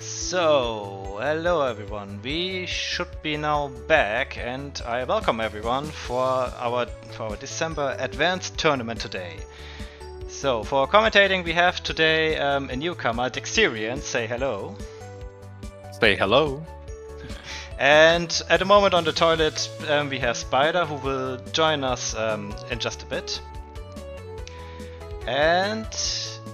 So, hello everyone. We should be now back, and I welcome everyone for our December Advanced Tournament today. So, for commentating, we have today a newcomer, Dexterian. Say hello. Say hello. And at the moment on the toilet, we have Spider, who will join us in just a bit. And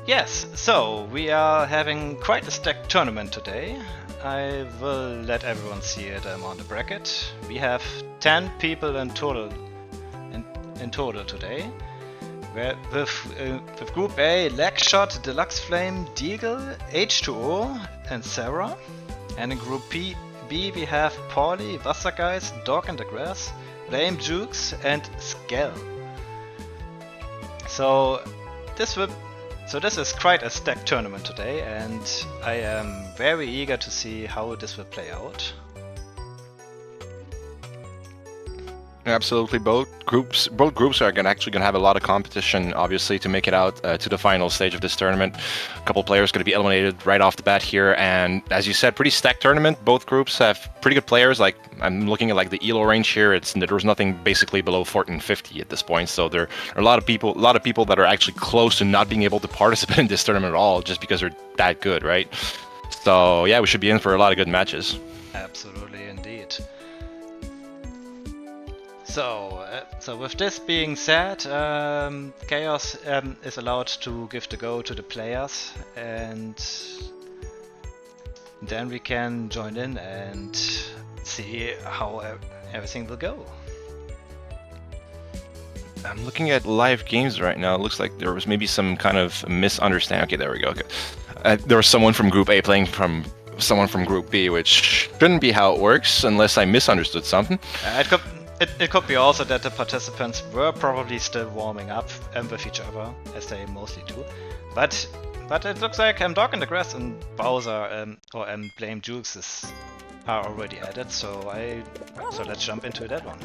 yes, so we are having quite a stacked tournament today. I will let everyone see it on the bracket. We have 10 people in total today. With Group A, Legshot, Deluxe Flame, Deagle, H2O, and Sarah. And in Group B, we have Paulie, Wassergeist, Dog in the Grass, Blame Jukes, and Skell. So this is quite a stacked tournament today, and I am very eager to see how this will play out. Absolutely, both groups are actually going to have a lot of competition, obviously, to make it out to the final stage of this tournament. A couple players going to be eliminated right off the bat here, and as you said, pretty stacked tournament. Both groups have pretty good players. Like I'm looking at like the elo range here. There's nothing basically below 1450 at this point, so there are a lot of people that are actually close to not being able to participate in this tournament at all, just because they're that good, right? So yeah, we should be in for a lot of good matches. Absolutely, indeed. So with this being said, Chaos is allowed to give the go to the players, and then we can join in and see how everything will go. I'm looking at live games right now. It looks like there was maybe some kind of misunderstanding. Okay, there we go. Okay. There was someone from Group A playing from someone from Group B, which shouldn't be how it works unless I misunderstood something. It could be also that the participants were probably still warming up with each other, as they mostly do. But it looks like Dog in the Grass and Bowser or Blame Jukes are already added, so let's jump into that one.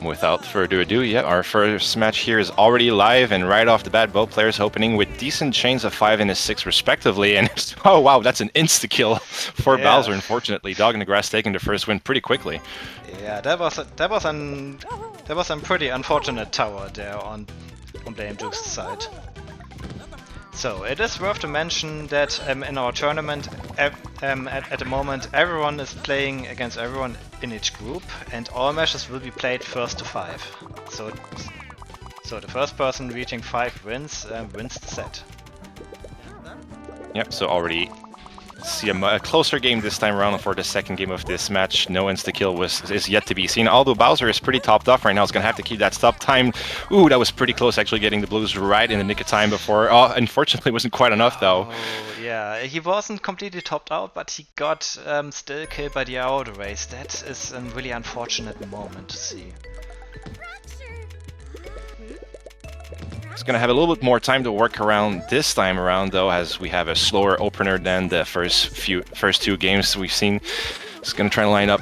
Without further ado, yeah, our first match here is already live, and right off the bat, both players opening with decent chains of 5 and a 6 respectively, and oh wow, that's an insta-kill for Bowser, unfortunately. Dog in the Grass taking the first win pretty quickly. Yeah, that was a pretty unfortunate tower there on Blame Jukes' side. So it is worth to mention that in our tournament, at the moment, everyone is playing against everyone in each group, and all matches will be played first to 5. So the first person reaching 5 wins wins the set. Yep, so already see a closer game this time around for the second game of this match. No insta-kill is yet to be seen, although Bowser is pretty topped off right now. He's going to have to keep that stop time. Ooh, that was pretty close, actually getting the blues right in the nick of time before. Oh, unfortunately, it wasn't quite enough, though. Oh, yeah, he wasn't completely topped out, but he got still killed by the auto race. That is a really unfortunate moment to see. It's going to have a little bit more time to work around this time around, though, as we have a slower opener than the first two games we've seen. It's going to try to line up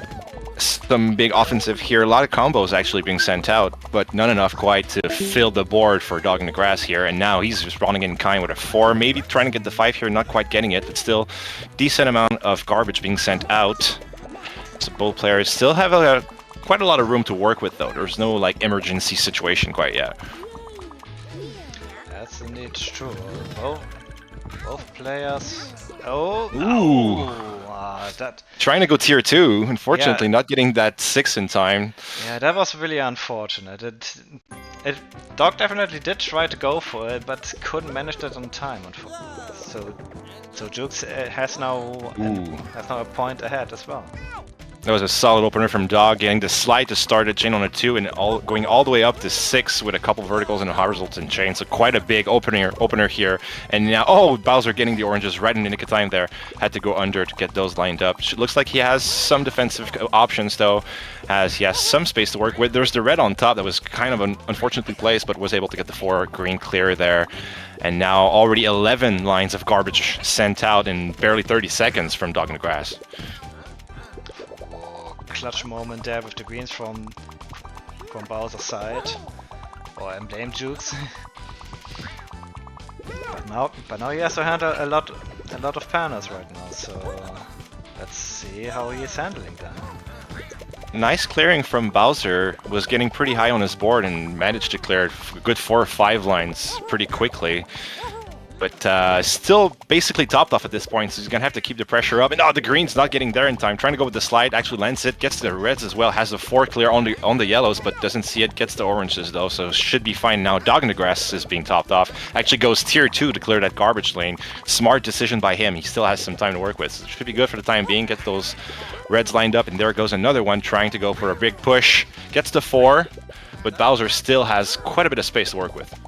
some big offensive here. A lot of combos actually being sent out, but none enough quite to fill the board for Dog in the Grass here. And now he's responding in kind with a 4, maybe trying to get the 5 here, not quite getting it, but still decent amount of garbage being sent out. So both players still have quite a lot of room to work with, though. There's no like emergency situation quite yet. That's indeed true. Both players. Oh, ooh, that. Trying to go tier 2, unfortunately, not getting that 6 in time. Yeah, that was really unfortunate. Dog definitely did try to go for it, but couldn't manage that on time. So Jukes has now a point ahead as well. That was a solid opener from Dog, getting the slide to start at chain on a 2 and going all the way up to 6 with a couple verticals and a horizontal chain. So quite a big opener here. And now, Bowser getting the oranges right in the nick of time there. Had to go under to get those lined up. Looks like he has some defensive options, though, as he has some space to work with. There's the red on top that was kind of unfortunately placed, but was able to get the 4 green clear there. And now already 11 lines of garbage sent out in barely 30 seconds from Dog in the Grass. Clutch moment there with the greens from Bowser's side, or Blame Jukes. But now he has to handle a a lot of panels right now, so let's see how he is handling them. Nice clearing from Bowser, was getting pretty high on his board and managed to clear a good 4 or 5 lines pretty quickly. But still basically topped off at this point, so he's gonna have to keep the pressure up. And the green's not getting there in time. Trying to go with the slide, actually lands it, gets the reds as well, has the 4 clear on the yellows, but doesn't see it, gets the oranges though, so should be fine now. Dog in the Grass is being topped off. Actually goes tier 2 to clear that garbage lane. Smart decision by him, he still has some time to work with. So should be good for the time being, get those reds lined up, and there goes another one trying to go for a big push. Gets the 4, but Bowser still has quite a bit of space to work with.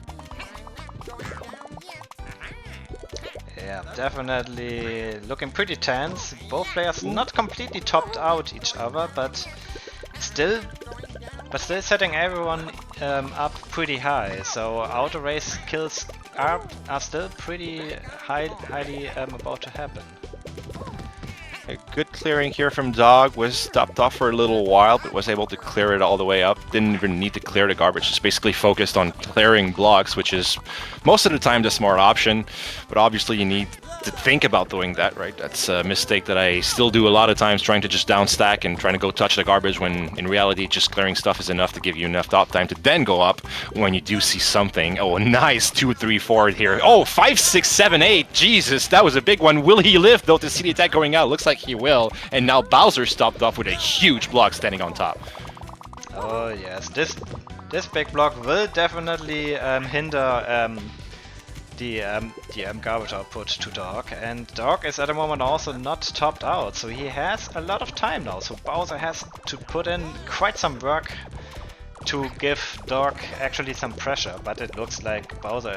Yeah, definitely looking pretty tense. Both players not completely topped out each other, but still setting everyone up pretty high. So auto race kills are still pretty highly about to happen. A good clearing here from Dog, was stopped off for a little while, but was able to clear it all the way up. Didn't even need to clear the garbage, just basically focused on clearing blocks, which is most of the time the smart option, but obviously you need to think about doing that, right? That's a mistake that I still do a lot of times, trying to just down stack and trying to go touch the garbage, when in reality just clearing stuff is enough to give you enough top time to then go up when you do see something. Oh, a nice 2, 3, 4 here. Oh, 5, 6, 7, 8. Jesus, that was a big one. Will he live though to see the attack going out? Looks like he will. And now Bowser stopped off with a huge block standing on top. Oh yes, this big block will definitely hinder the garbage output to Dog, and Dog is at the moment also not topped out, so he has a lot of time now. So Bowser has to put in quite some work to give Dog actually some pressure, but it looks like Bowser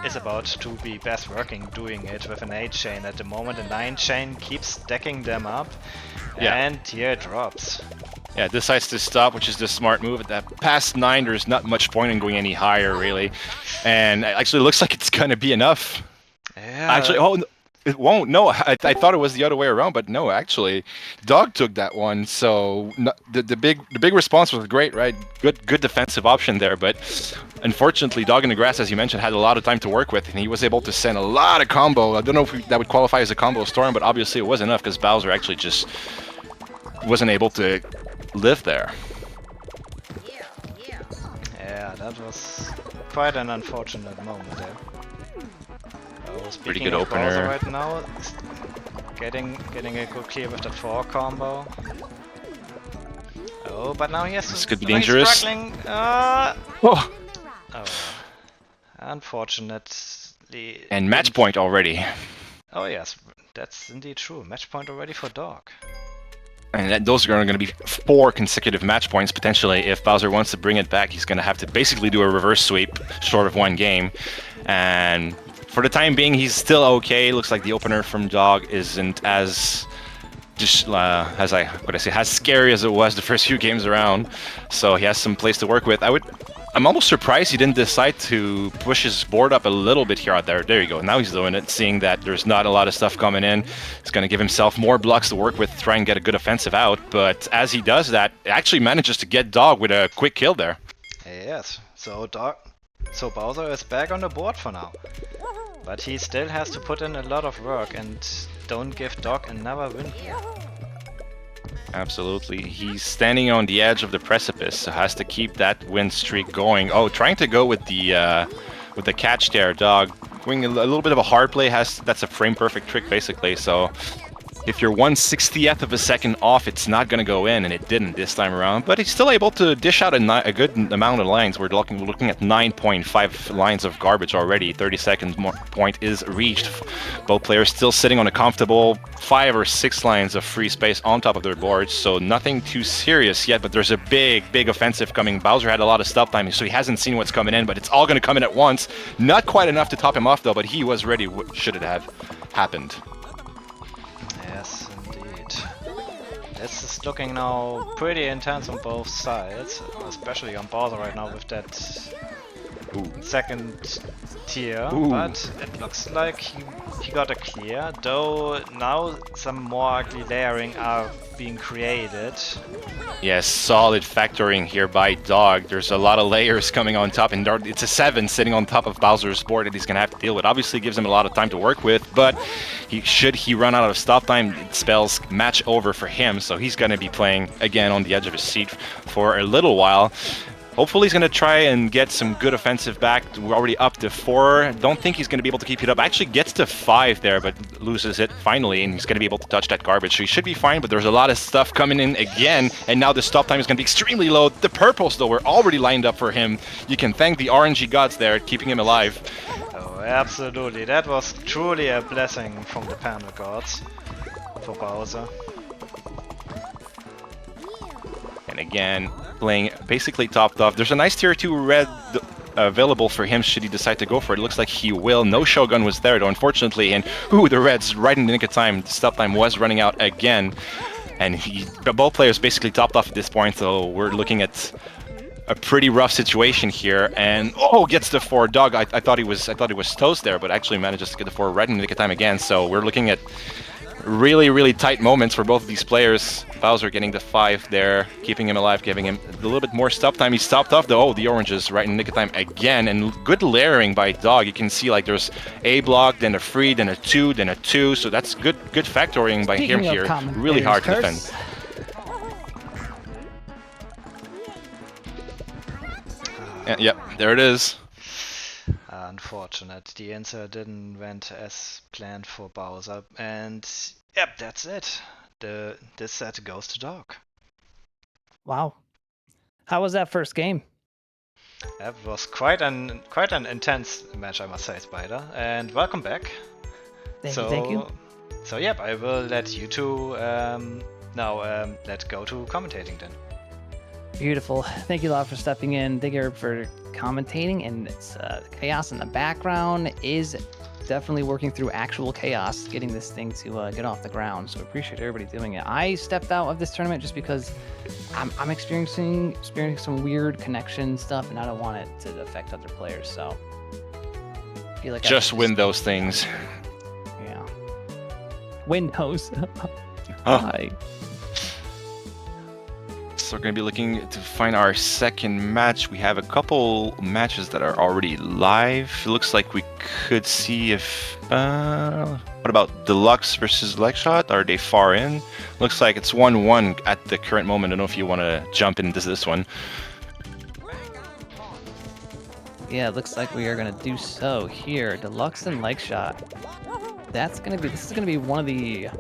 is about to be best working doing it with an 8 chain at the moment. A 9 chain keeps stacking them up, and here it drops. Yeah, decides to stop, which is the smart move. At that past 9, there's not much point in going any higher, really. And it actually looks like it's gonna be enough. Yeah. Actually, it won't. No, I thought it was the other way around, but no, actually, Dog took that one. So the big response was great, right? Good defensive option there, but unfortunately, Dog in the Grass, as you mentioned, had a lot of time to work with, and he was able to send a lot of combo. I don't know if that would qualify as a combo storm, but obviously it was enough because Bowser actually just wasn't able to live there. Yeah, that was quite an unfortunate moment there. Pretty good opener Bowser right now, getting a good clear with that 4 combo. Oh, but now he has to. This could be now he's dangerous. struggling. Oh, Unfortunately. and match point already. Oh yes, that's indeed true. Match point already for Dog. And those are going to be 4 consecutive match points, potentially. If Bowser wants to bring it back, he's going to have to basically do a reverse sweep short of 1 game. And for the time being, he's still okay. Looks like the opener from Dog isn't as as scary as it was the first few games around. So he has some place to work with. I'm almost surprised he didn't decide to push his board up a little bit here out there. There you go. Now he's doing it, seeing that there's not a lot of stuff coming in. He's going to give himself more blocks to work with, try and get a good offensive out. But as he does that, it actually manages to get Dog with a quick kill there. Yes, so Bowser is back on the board for now. But he still has to put in a lot of work and don't give Dog another win here. Absolutely. He's standing on the edge of the precipice, so has to keep that win streak going. Oh, trying to go with the catch there, Dog. Doing a little bit of a hard play. That's a frame perfect trick basically. So if you're 1/60th of a second off, it's not going to go in, and it didn't this time around. But he's still able to dish out a good amount of lines. We're looking at 9.5 lines of garbage already. 30-second point is reached. Both players still sitting on a comfortable 5 or 6 lines of free space on top of their boards, so nothing too serious yet, but there's a big offensive coming. Bowser had a lot of stop time, so he hasn't seen what's coming in, but it's all going to come in at once. Not quite enough to top him off, though, but he was ready should it have happened. Yes, indeed. This is looking now pretty intense on both sides, especially on Bowser right now with that second tier, Ooh. but it looks like he got a clear, though now some more ugly layering are being created. Yes, solid factoring here by Dog. There's a lot of layers coming on top, and it's a 7 sitting on top of Bowser's board that he's going to have to deal with. Obviously, it gives him a lot of time to work with, but should he run out of stop time, it spells match over for him, so he's going to be playing again on the edge of his seat for a little while. Hopefully he's going to try and get some good offensive back. We're already up to 4. Don't think he's going to be able to keep it up. Actually gets to 5 there, but loses it finally, and he's going to be able to touch that garbage. So he should be fine, but there's a lot of stuff coming in again, and now the stop time is going to be extremely low. The purples, though, were already lined up for him. You can thank the orangey gods there, keeping him alive. Oh, absolutely. That was truly a blessing from the panel gods for Bowser. And again, playing basically topped off. There's a nice tier 2 red available for him should he decide to go for it. It looks like he will. No Shogun was there though, unfortunately. And the reds right in the nick of time. The stop time was running out again. And both players basically topped off at this point, so we're looking at a pretty rough situation here. And gets the 4. Dog, I thought he was toast there, but actually manages to get the 4 right in the nick of time again. So we're looking at really, really tight moments for both of these players. Bowser getting the 5 there, keeping him alive, giving him a little bit more stop time. He stopped off though. The oranges right in the nick of time again, and good layering by Dog. You can see like there's a block, then a 3, then a 2, then a 2. So that's good factoring by him here. Really hard to defend. Yep, there it is. Unfortunate. The answer didn't went as planned for Bowser, and yep, that's it. This set goes to Dog. Wow. How was that first game? That was quite an intense match, I must say, Spider. And welcome back. Thank you. So yep, I will let you two now let's go to commentating then. Beautiful. Thank you a lot for stepping in. Thank you for commentating, and it's chaos in the background is definitely working through actual chaos, getting this thing to get off the ground. So I appreciate everybody doing it. I stepped out of this tournament just because I'm experiencing some weird connection stuff, and I don't want it to affect other players. So I feel like just win those things. Yeah. Windows. Hi. So we're going to be looking to find our second match. We have a couple matches that are already live. It looks like we could see if... what about Deluxe versus Legshot? Are they far in? Looks like it's 1-1 at the current moment. I don't know if you want to jump into this one. Yeah, it looks like we are going to do so here. Deluxe and Legshot. This is going to be one of the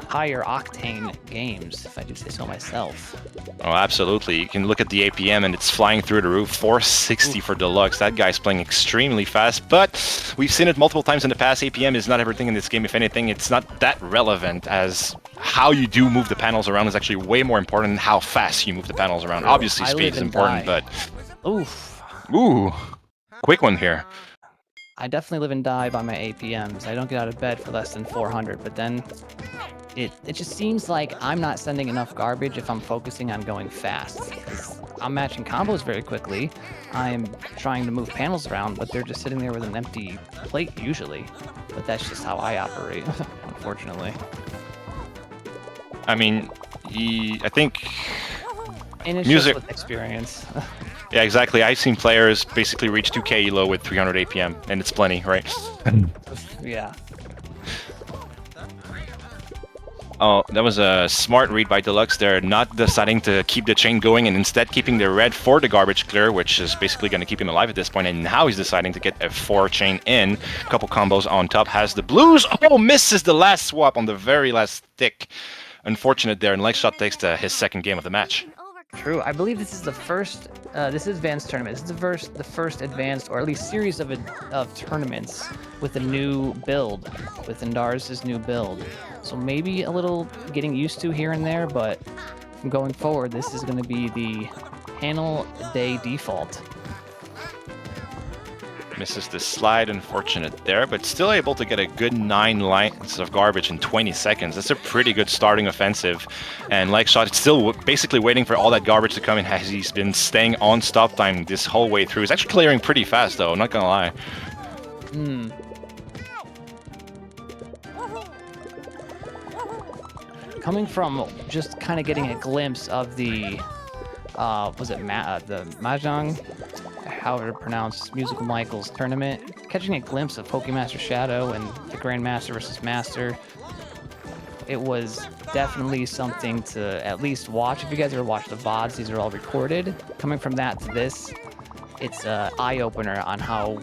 higher octane games, if I do say so myself. Oh, absolutely. You can look at the APM and it's flying through the roof. 460 for Deluxe. That guy's playing extremely fast, but we've seen it multiple times in the past. APM is not everything in this game. If anything, it's not that relevant, as how you do move the panels around is actually way more important than how fast you move the panels around. Obviously, speed is important, but... Oof. Ooh. Quick one here. I definitely live and die by my APMs. I don't get out of bed for less than 400, but then it just seems like I'm not sending enough garbage if I'm focusing on going fast. I'm matching combos very quickly. I'm trying to move panels around, but they're just sitting there with an empty plate usually. But that's just how I operate, unfortunately. I mean, I think... And it's music just with experience. Yeah, exactly. I've seen players basically reach 2k elo with 300 APM, and it's plenty, right? Yeah. Oh, that was a smart read by Deluxe there, not deciding to keep the chain going and instead keeping the red for the garbage clear, which is basically going to keep him alive at this point. And now he's deciding to get a 4 chain in. A couple combos on top, has the blues. Oh, misses the last swap on the very last stick. Unfortunate there, and Legshot takes his second game of the match. True. I believe this is the first. This is advanced tournament. This is the first advanced, or at least series of tournaments with a new build, with Indar's new build. So maybe a little getting used to here and there, but from going forward, this is going to be the panel day default. Misses the slide, unfortunate there, but still able to get a good 9 lines of garbage in 20 seconds. That's a pretty good starting offensive. And Lexshot is still basically waiting for all that garbage to come in as he's been staying on stop time this whole way through. He's actually clearing pretty fast though, not gonna lie. Coming from just kind of getting a glimpse of the, was it the Mahjong, however pronounced, Musical Michaels tournament, catching a glimpse of Pokemaster Shadow and the Grandmaster versus Master, it was definitely something to at least watch. If you guys ever watched the VODs, these are all recorded. Coming from that to this, it's an eye-opener on how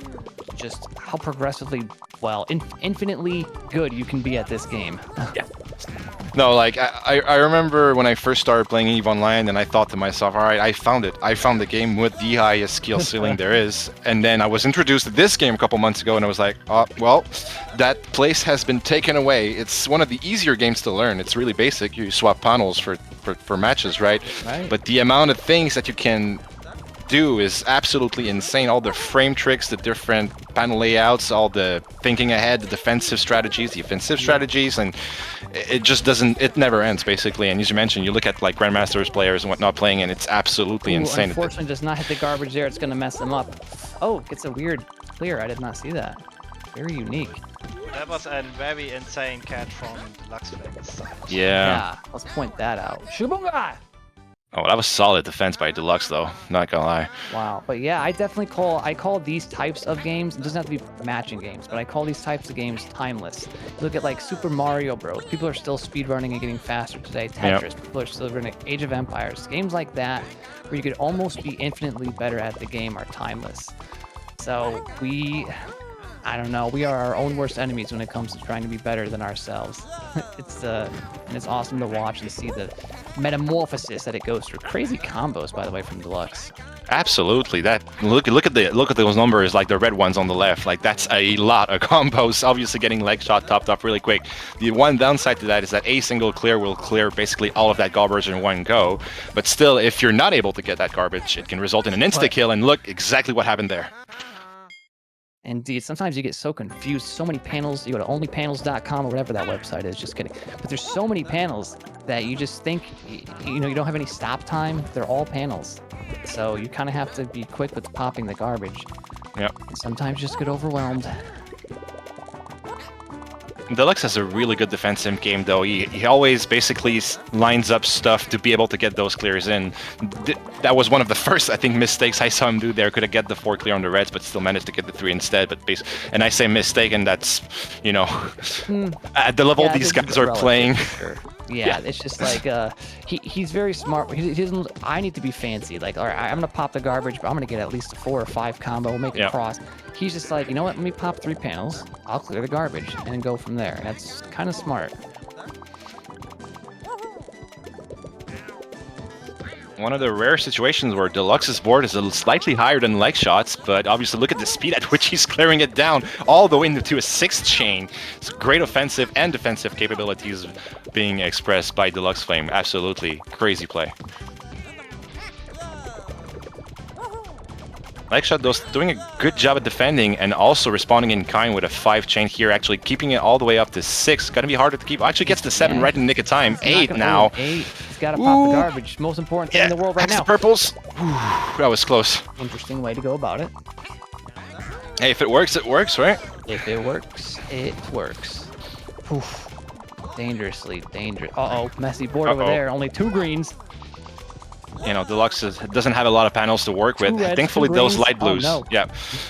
progressively, well, infinitely good you can be at this game. Yeah. No, like, I remember when I first started playing EVE Online, and I thought to myself, all right, I found it. I found the game with the highest skill ceiling there is. And then I was introduced to this game a couple months ago, and I was like, oh, well, that place has been taken away. It's one of the easier games to learn. It's really basic. You swap panels for matches, right? But the amount of things that you can do is absolutely insane. All the frame tricks, the different panel layouts, all the thinking ahead, the defensive strategies, the offensive strategies, and it just doesn't, it never ends basically. And as you mentioned, you look at like Grandmasters players and whatnot playing, and it's absolutely insane. Unfortunately, does not hit the garbage there. It's going to mess them up. Oh, gets a weird clear. I did not see that. Very unique. That was a very insane catch from Deluxe Flame's side. Yeah. Let's point that out. Shubunga! Oh, that was solid defense by Deluxe, though. Not gonna lie. Wow, but yeah, I definitely call these types of games. It doesn't have to be matching games, but I call these types of games timeless. You look at like Super Mario Bros. People are still speedrunning and getting faster today. Tetris. Yep. People are still running Age of Empires. Games like that, where you could almost be infinitely better at the game, are timeless. So I don't know. We are our own worst enemies when it comes to trying to be better than ourselves. And it's awesome to watch and see the metamorphosis that it goes through. Crazy combos, by the way, from Deluxe. Absolutely. That look at those numbers, like the red ones on the left. Like that's a lot of combos. Obviously, getting Lexshot topped up really quick. The one downside to that is that a single clear will clear basically all of that garbage in one go. But still, if you're not able to get that garbage, it can result in an insta kill. And look exactly what happened there. Indeed, sometimes you get so confused. So many panels. You go to onlypanels.com or whatever that website is. Just kidding. But there's so many panels that you just think, you don't have any stop time. They're all panels. So you kind of have to be quick with popping the garbage. Yep. And sometimes just get overwhelmed. Deluxe has a really good defensive game, though. He always basically lines up stuff to be able to get those clears in. That was one of the first, I think, mistakes I saw him do there. Could have get the 4 clear on the reds, but still managed to get the 3 instead. But and I say mistake, and that's, at the level these guys are playing. Sure. Yeah, it's just like he's very smart. He doesn't. I need to be fancy. Like, all right, I'm gonna pop the garbage, but I'm gonna get at least a 4 or 5 combo. We'll make it cross. He's just like, you know what? Let me pop 3 panels. I'll clear the garbage and then go from there. That's kind of smart. One of the rare situations where Deluxe's board is slightly higher than Lexshot's, but obviously look at the speed at which he's clearing it down all the way into a 6th chain. It's great offensive and defensive capabilities being expressed by Deluxe Flame. Absolutely crazy play. Lexshot doing a good job at defending and also responding in kind with a 5 chain here, actually keeping it all the way up to 6. Gonna be harder to keep. Actually gets to 7 right in the nick of time. 8 now. 8. He's gotta pop the garbage. Most important thing in the world right now. The purples. Ooh, that was close. Interesting way to go about it. Hey, if it works, it works, right? If it works, it works. Oof. Dangerously dangerous. Uh-oh, messy board over there. Only 2 greens. Deluxe doesn't have a lot of panels to work with. Thankfully, those light blues. Oh, no. Yeah,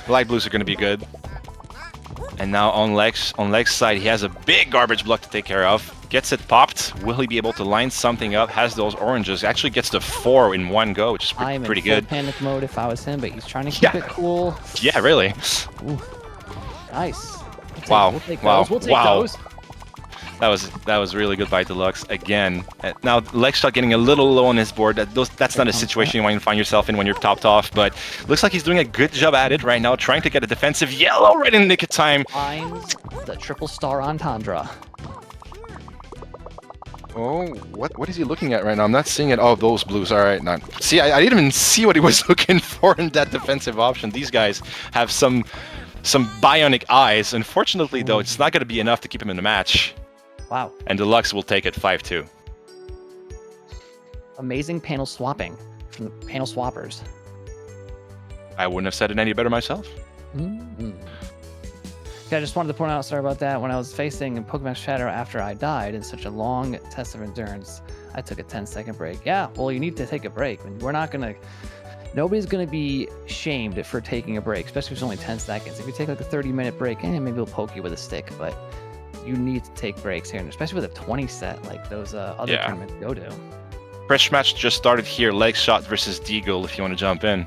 light blues are going to be good. And now on Lex side, he has a big garbage block to take care of. Gets it popped. Will he be able to line something up? Has those oranges. Actually gets to 4 in one go, which is pretty good. I'm in full panic mode if I was him, but he's trying to keep it cool. Yeah, really. Ooh. Nice. We'll take those. That was really good by Deluxe again. Now Lexshot getting a little low on his board. That's not a situation you want to find yourself in when you're topped off, but looks like he's doing a good job at it right now, trying to get a defensive yellow right in the nick of time. Finds the triple star entendre. Oh, what is he looking at right now? I'm not seeing it. Oh, those blues. All right, not. See, I didn't even see what he was looking for in that defensive option. These guys have some bionic eyes. Unfortunately, though, it's not going to be enough to keep him in the match. Wow. And Deluxe will take it 5-2. Amazing panel swapping from the panel swappers. I wouldn't have said it any better myself. Mm-hmm. Yeah, I just wanted to point out, sorry about that, when I was facing Pokemon Shadow after I died in such a long test of endurance, I took a 10-second break. Yeah, well, you need to take a break. We're not going to... Nobody's going to be shamed for taking a break, especially if it's only 10 seconds. If you take like a 30-minute break, maybe we'll poke you with a stick, but you need to take breaks here, and especially with a 20 set like those other tournaments go to. Fresh match just started here. Leg shot versus Deagle, if you want to jump in.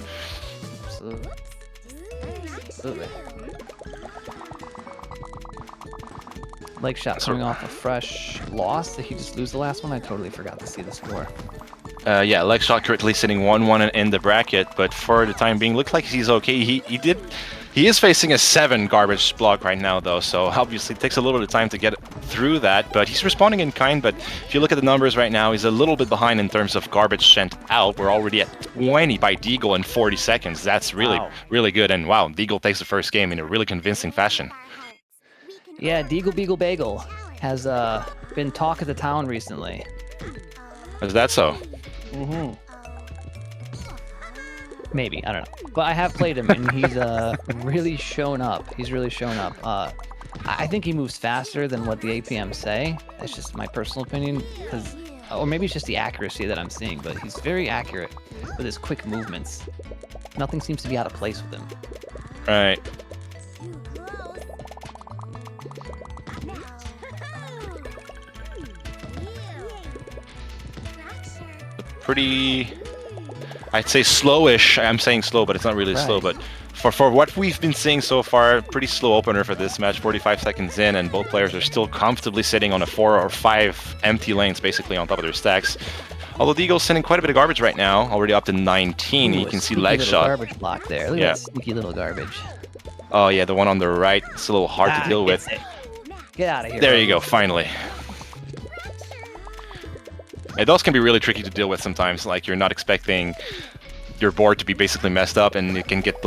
Absolutely. Absolutely. Leg shot coming off a fresh loss. Did he just lose the last one? I totally forgot to see the score. Yeah, leg shot currently sitting 1-1 in the bracket, but for the time being, looks like he's okay. He is facing a 7 garbage block right now, though, so obviously it takes a little bit of time to get through that, but he's responding in kind. But if you look at the numbers right now, he's a little bit behind in terms of garbage sent out. We're already at 20 by Deagle in 40 seconds. That's really, really good. And wow, Deagle takes the first game in a really convincing fashion. Yeah, Deagle Beagle Bagel has been talk of the town recently. Is that so? Mm-hmm. Maybe, I don't know. But I have played him, and he's really shown up. He's really shown up. I think he moves faster than what the APMs say. That's just my personal opinion, or maybe it's just the accuracy that I'm seeing, but he's very accurate with his quick movements. Nothing seems to be out of place with him. Right. Pretty, I'd say slowish. I'm saying slow, but it's not really slow. But for what we've been seeing so far, pretty slow opener for this match. 45 seconds in, and both players are still comfortably sitting on a 4 or 5 empty lanes, basically on top of their stacks. Although Deagle's sending quite a bit of garbage right now, already up to 19. You can see leg shot. Garbage block there. Look at that sneaky little garbage. Oh yeah, the one on the right. It's a little hard to deal with. Get out of here. There you go. Finally. Yeah, those can be really tricky to deal with sometimes. Like, you're not expecting your board to be basically messed up, and it can get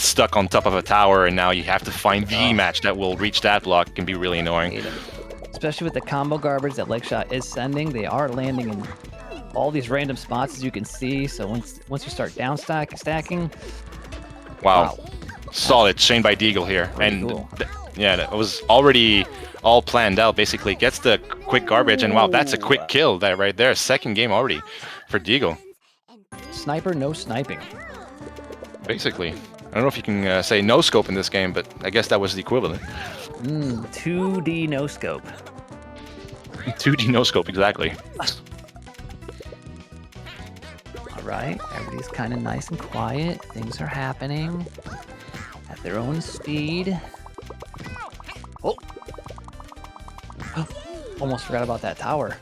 stuck on top of a tower, and now you have to find the match that will reach that block. It can be really annoying. Especially with the combo garbage that Leg Shot is sending, they are landing in all these random spots, as you can see. So once you start down stacking, wow. Solid chain by Deagle here, and cool. Yeah, that was already all planned out. Basically, gets the quick garbage, and wow, that's a quick kill there right there. Second game already for Deagle. Sniper, no sniping. Basically, I don't know if you can say no scope in this game, but I guess that was the equivalent. 2D no scope. 2D no scope, exactly. All right, everybody's kind of nice and quiet. Things are happening at their own speed. Oh! Almost forgot about that tower.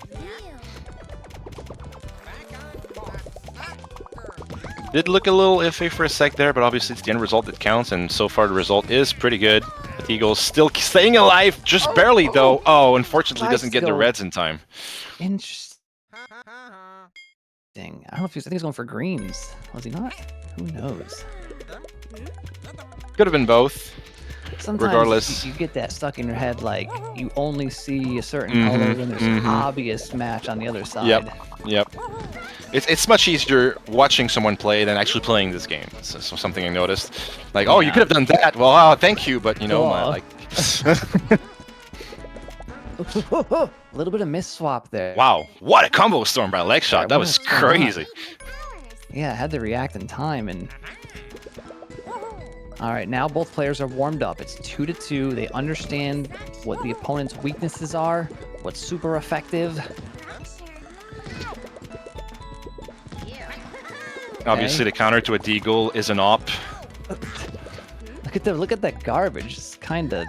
Did look a little iffy for a sec there, but obviously it's the end result that counts, and so far the result is pretty good. But Eagle's still staying alive, just barely though. Oh, unfortunately doesn't get the reds in time. Interesting. I don't know if I think he's going for greens. Was he not? Who knows? Could have been both. Sometimes regardless, you get that stuck in your head, like you only see a certain color, and there's an obvious match on the other side. Yep. It's much easier watching someone play than actually playing this game. So something I noticed. Like, oh, you could have done that. Well, thank you, but you know, like. A little bit of miss swap there. Wow, what a combo storm by Leg Shot. That was crazy. Yeah, I had to react in time, and all right, now both players are warmed up. It's 2-2. They understand what the opponent's weaknesses are, what's super effective. Obviously, the counter to a Deagle is an op. Look at that garbage. It's kind of.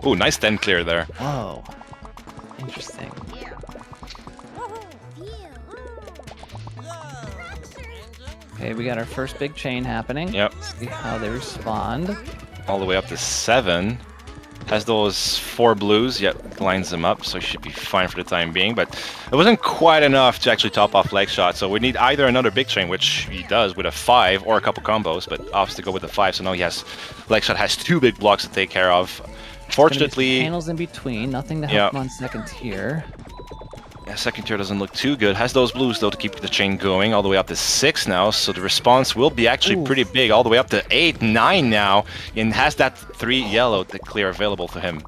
Ooh, nice 10 clear there. Whoa, interesting. Okay, we got our first big chain happening. Yep. See how they respond. All the way up to 7. Has those 4 blues, yep, lines them up, so he should be fine for the time being. But it wasn't quite enough to actually top off leg shot, so we need either another big chain, which he does with a 5, or a couple combos, but opts to go with the 5, so now he has, leg shot has 2 big blocks to take care of. Fortunately, panels in between, nothing to help him on second tier. Yeah, second tier doesn't look too good. Has those blues though to keep the chain going all the way up to 6 now, so the response will be actually pretty big, all the way up to 8, 9 now, and has that 3 yellow to clear available to him.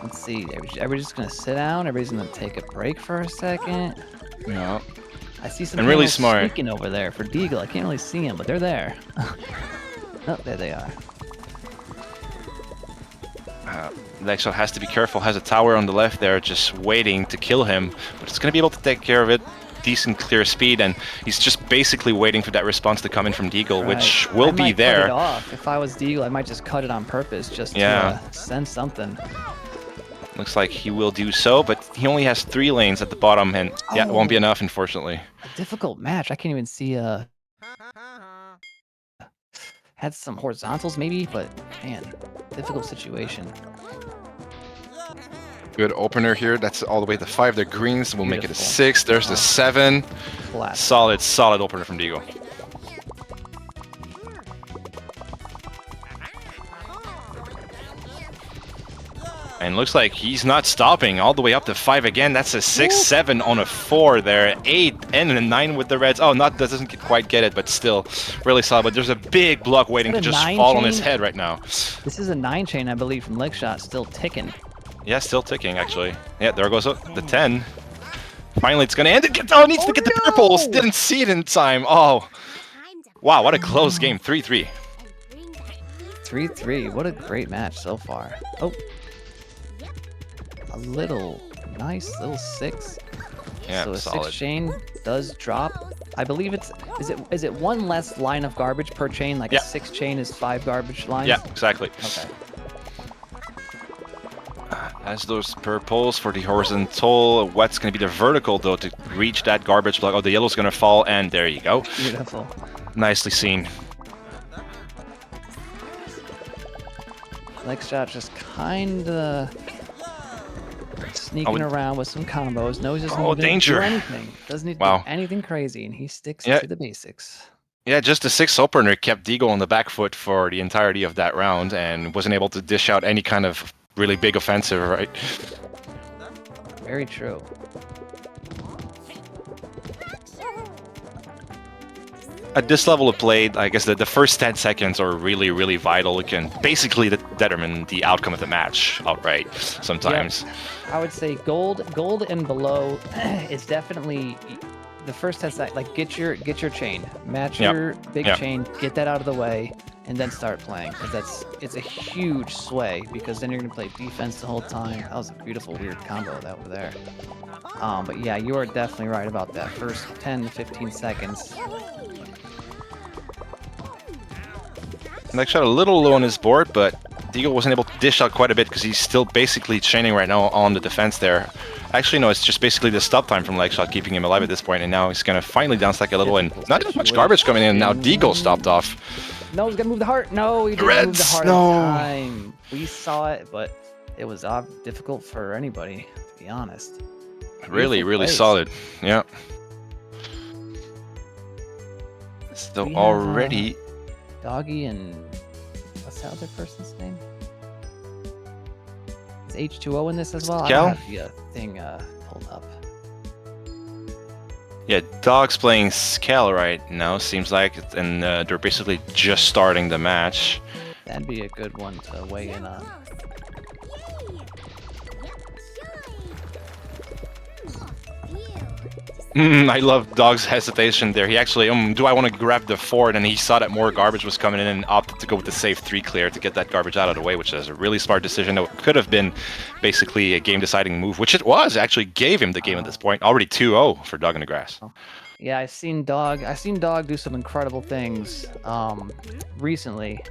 Let's see, everybody's just gonna sit down, everybody's gonna take a break for a second. Yeah. I see some And really panels smart. sneaking over there for Deagle. I can't really see them, but they're there. Oh, there they are. Lexo has to be careful, has a tower on the left there just waiting to kill him, but it's going to be able to take care of it. Decent clear speed, and he's just basically waiting for that response to come in from Deagle, which will be there. Cut it off. If I was Deagle, I might just cut it on purpose just to send something. Looks like he will do so, but he only has 3 lanes at the bottom, and yeah, it won't be enough, unfortunately. A difficult match. I can't even see had some horizontals maybe, but man, difficult situation. Good opener here. That's all the way to 5. The greens will make it a 6. There's the 7. Classic. Solid opener from Deagle. And looks like he's not stopping all the way up to 5 again. That's a 6, 7 on a 4 there. 8 and a 9 with the reds. Oh, that doesn't quite get it, but still really solid. But there's a big block waiting to just fall on his head right now. This is a 9 chain, I believe, from leg shot, still ticking. Yeah, still ticking, actually. Yeah, there goes the 10. Finally, it's going to end it. Oh, it needs to get the purples. Didn't see it in time. Oh, wow, what a close game. 3-3. 3-3. What a great match so far. Oh. A nice little 6. Yeah, so a solid. 6 chain does drop. I believe is it 1 less line of garbage per chain? Like a 6 chain is 5 garbage lines? Yeah, exactly. Okay. As those purples for the horizontal, what's going to be the vertical though to reach that garbage block? Oh, the yellow's going to fall, and there you go. Beautiful. Nicely seen. Leg shot just kind of sneaking around with some combos. Knows doesn't even do anything. Doesn't need to do anything crazy, and he sticks to the basics. Yeah, just the 6 opener kept Deagle on the back foot for the entirety of that round, and wasn't able to dish out any kind of really big offensive, right? Very true. At this level of play, I guess the first 10 seconds are really, really vital. It can basically determine the outcome of the match outright sometimes. Yeah, I would say gold and below is definitely the first 10 seconds. Like get your chain, match your big chain, get that out of the way, and then start playing. Because it's a huge sway. Because then you're gonna play defense the whole time. That was a beautiful, weird combo that over there. But yeah, you are definitely right about that first 10 to 15 seconds. Next shot a little low on his board, but Deagle wasn't able to dish out quite a bit because he's still basically chaining right now on the defense there. Actually, no, it's just basically the stop time from leg shot keeping him alive at this point, and now he's going to finally downstack a little, and not as much garbage coming in. Now Deagle stopped off. No, he's going to move the heart. No, he didn't move the heart in time. We saw it, but it was difficult for anybody, to be honest. Really, really solid. Yeah. So already... Doggy and what's the other person's name? Is H2O in this as well? Cal? I don't have the thing pulled up. Yeah, Dog's playing Scal right now, seems like, and they're basically just starting the match. That'd be a good one to weigh in on. I love Dog's hesitation there. He actually, do I want to grab the 4? And he saw that more garbage was coming in and opted to go with the safe 3 clear to get that garbage out of the way, which is a really smart decision. That could have been basically a game-deciding move, which it was. Actually gave him the game at this point. Already 2-0 for Dog in the Grass. Yeah, I've seen Dog do some incredible things recently.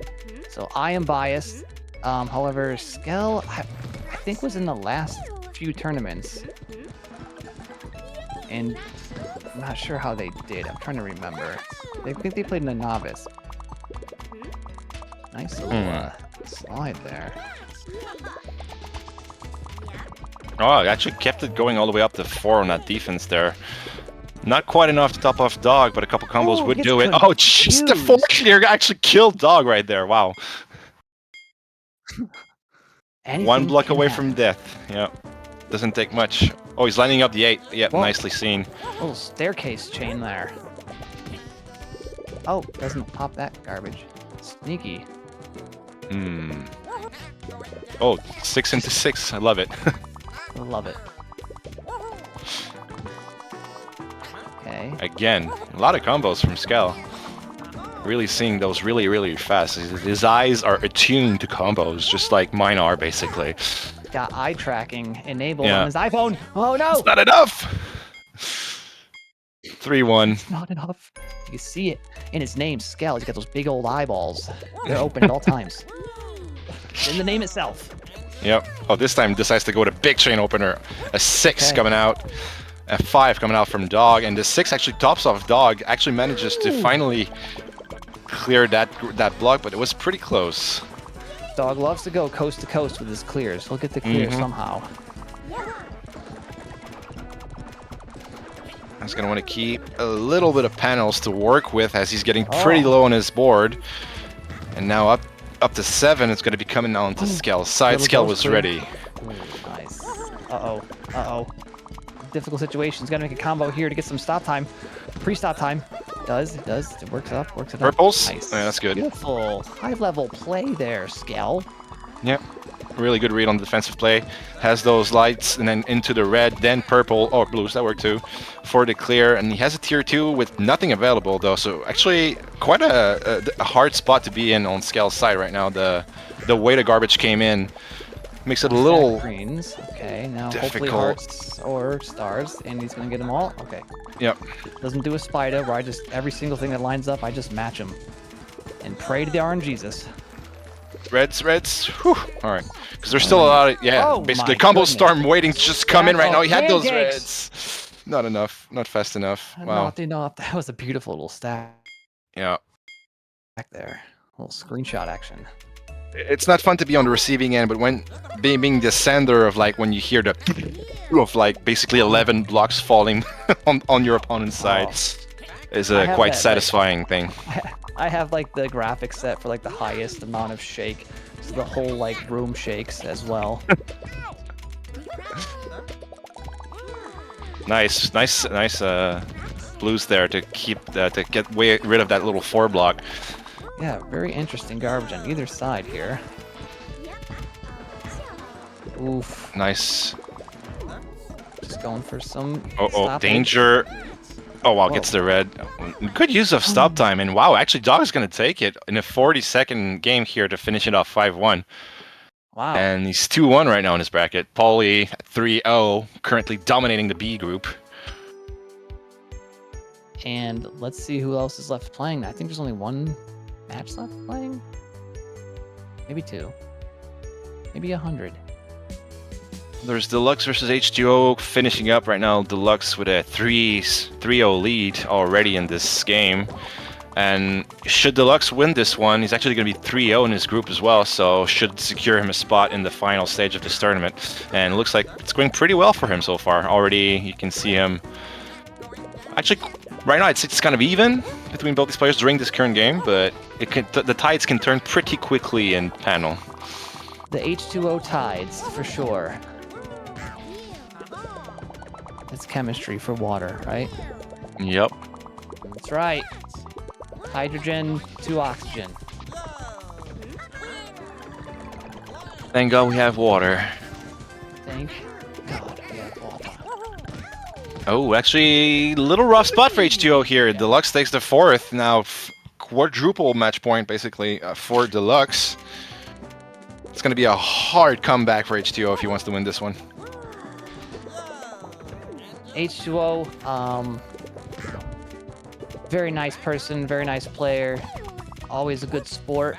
So I am biased. However, Skel, I think was in the last few tournaments. And I'm not sure how they did. I'm trying to remember. I think they played in a novice. Nice little slide there. Oh, I actually kept it going all the way up to 4 on that defense there. Not quite enough to top off Dog, but a couple combos Oh, would gets do it. Oh, jeez, the 4 confused. clear actually killed Dog right there. Wow. Anything One block can away happen. from death. Yeah. Doesn't take much. Oh, he's lining up the 8. Yep, Whoa. nicely seen. Little staircase chain there. Oh, doesn't pop that garbage. Sneaky. Hmm. Oh, 6 into 6. I love it. Love it. Okay. Again, a lot of combos from Skel. Really seeing those really, really fast. His eyes are attuned to combos, just like mine are, basically. Got eye tracking enabled Yeah. on his iPhone. Oh no! It's not enough! 3-1. Not enough. You can see it in his name, Skel. He's got those big old eyeballs. They're open at all times. In the name itself. Yep. Oh, this time decides to go to big chain opener. A 6 Okay. coming out. A 5 coming out from Dog. And the 6 actually tops off Dog. Actually manages to finally clear that block, but it was pretty close. Dog loves to go coast to coast with his clears. He'll get the clear somehow. He's going to want to keep a little bit of panels to work with as he's getting pretty low on his board. And now up to 7, it's going to be coming on to Skel's side. Little Skel ghost was clear. ready. Ooh, nice. Uh-oh. Uh-oh. Difficult situation. He's got to make a combo here to get some stop time. Pre-stop time. It does. It works up. Works it up. Purples? Nice. Yeah, that's good. Beautiful. High-level play there, Skel. Yep. Really good read on the defensive play. Has those lights and then into the red, then purple, or blues, that worked too, for the clear. And he has a tier 2 with nothing available though, so actually quite a hard spot to be in on Skel's side right now. The way the garbage came in makes it a little Greens. Okay, now hopefully difficult. hearts or stars, and he's gonna get them all. Okay. Yep. Doesn't do a spider where I just every single thing that lines up, I just match them and pray to the RNGesus. Reds. Whew. All right, because there's still a lot of Oh basically my combo goodness. storm waiting to just come in right now. He had those Pancakes. reds. Not enough. Not fast enough. Wow. Not enough. That was a beautiful little stack Yeah. there. A little screenshot action. It's not fun to be on the receiving end, but when being the sender of like when you hear the of like basically 11 blocks falling on your opponent's side is I a have quite that, like- satisfying thing. I have like the graphics set for like the highest amount of shake, so the whole like room shakes as well. Nice blues there to keep to get rid of that little 4 block. Yeah, very interesting garbage on either side here. Oof, Nice. just going for some. Oh, stoppage. danger. Oh wow, Whoa. gets the red. Good use of stop time, and wow, actually Dog's gonna take it in a 40-second game here to finish it off 5-1. Wow. And he's 2-1 right now in his bracket. Paulie 3-0, currently dominating the B group. And let's see who else is left playing. I think there's only one match left playing. Maybe 2. Maybe 100. There's Deluxe versus H2O finishing up right now. Deluxe with a 3-0 lead already in this game. And should Deluxe win this one, he's actually going to be 3-0 in his group as well, so should secure him a spot in the final stage of this tournament. And it looks like it's going pretty well for him so far. Already, you can see him. Actually, right now it's kind of even between both these players during this current game, but the tides can turn pretty quickly in panel. The H2O tides, for sure. It's chemistry for water, right? Yep. That's right. Hydrogen to oxygen. Thank God we have water. Thank God we have water. Oh, actually, little rough spot for H2O here. Deluxe takes the 4th. Now, quadruple match point, basically, for Deluxe. It's going to be a hard comeback for H2O if he wants to win this one. H2O, very nice person, very nice player, always a good sport.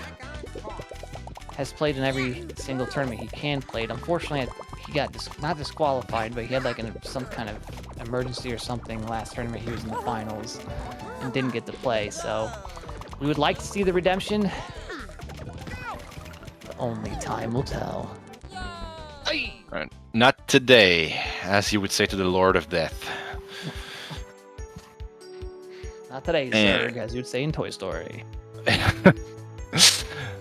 Has played in every single tournament he can play. Unfortunately, he got not disqualified, but he had like some kind of emergency or something last tournament. He was in the finals and didn't get to play. So we would like to see the redemption. Only time will tell. Right. Not today, as you would say to the Lord of Death. Not today, Zerg, as you'd say in Toy Story. A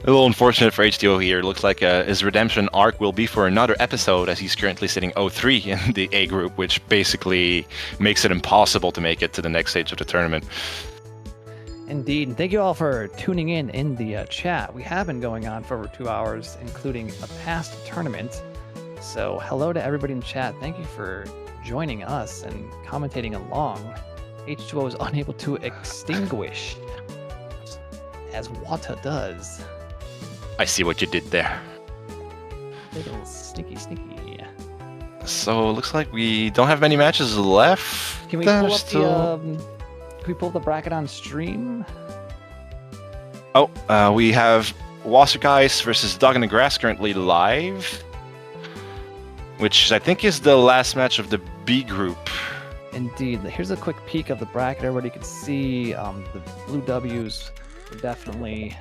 little unfortunate for H2O here. Looks like his redemption arc will be for another episode, as he's currently sitting 0-3 in the A group, which basically makes it impossible to make it to the next stage of the tournament. Indeed, and thank you all for tuning in the chat. We have been going on for over 2 hours, including a past tournament. So hello to everybody in chat. Thank you for joining us and commentating along. H2O is unable to extinguish, as Wata does. I see what you did there. Little sneaky. So, looks like we don't have many matches left. Can we pull up can we pull the bracket on stream? Oh, we have Wassergeist versus Dog in the Grass currently live, which I think is the last match of the B group. Indeed. Here's a quick peek of the bracket. Everybody can see the blue W's are definitely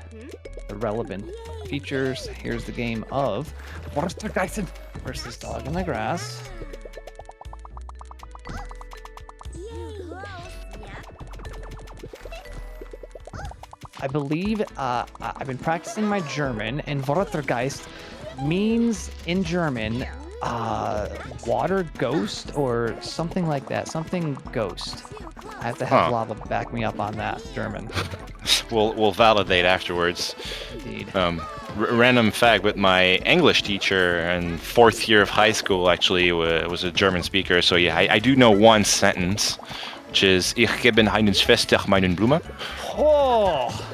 the relevant features. Here's the game of Wassergeist versus Dog in the Grass. I believe I've been practicing my German, and Vortergeist means in German water ghost or something like that. Something ghost. I have to have Lava back me up on that German. We'll validate afterwards. Indeed. Random fact, but my English teacher in 4th year of high school actually was a German speaker. So yeah, I do know one sentence, which is Ich gebe einen Schwester meinen Blume. Oh!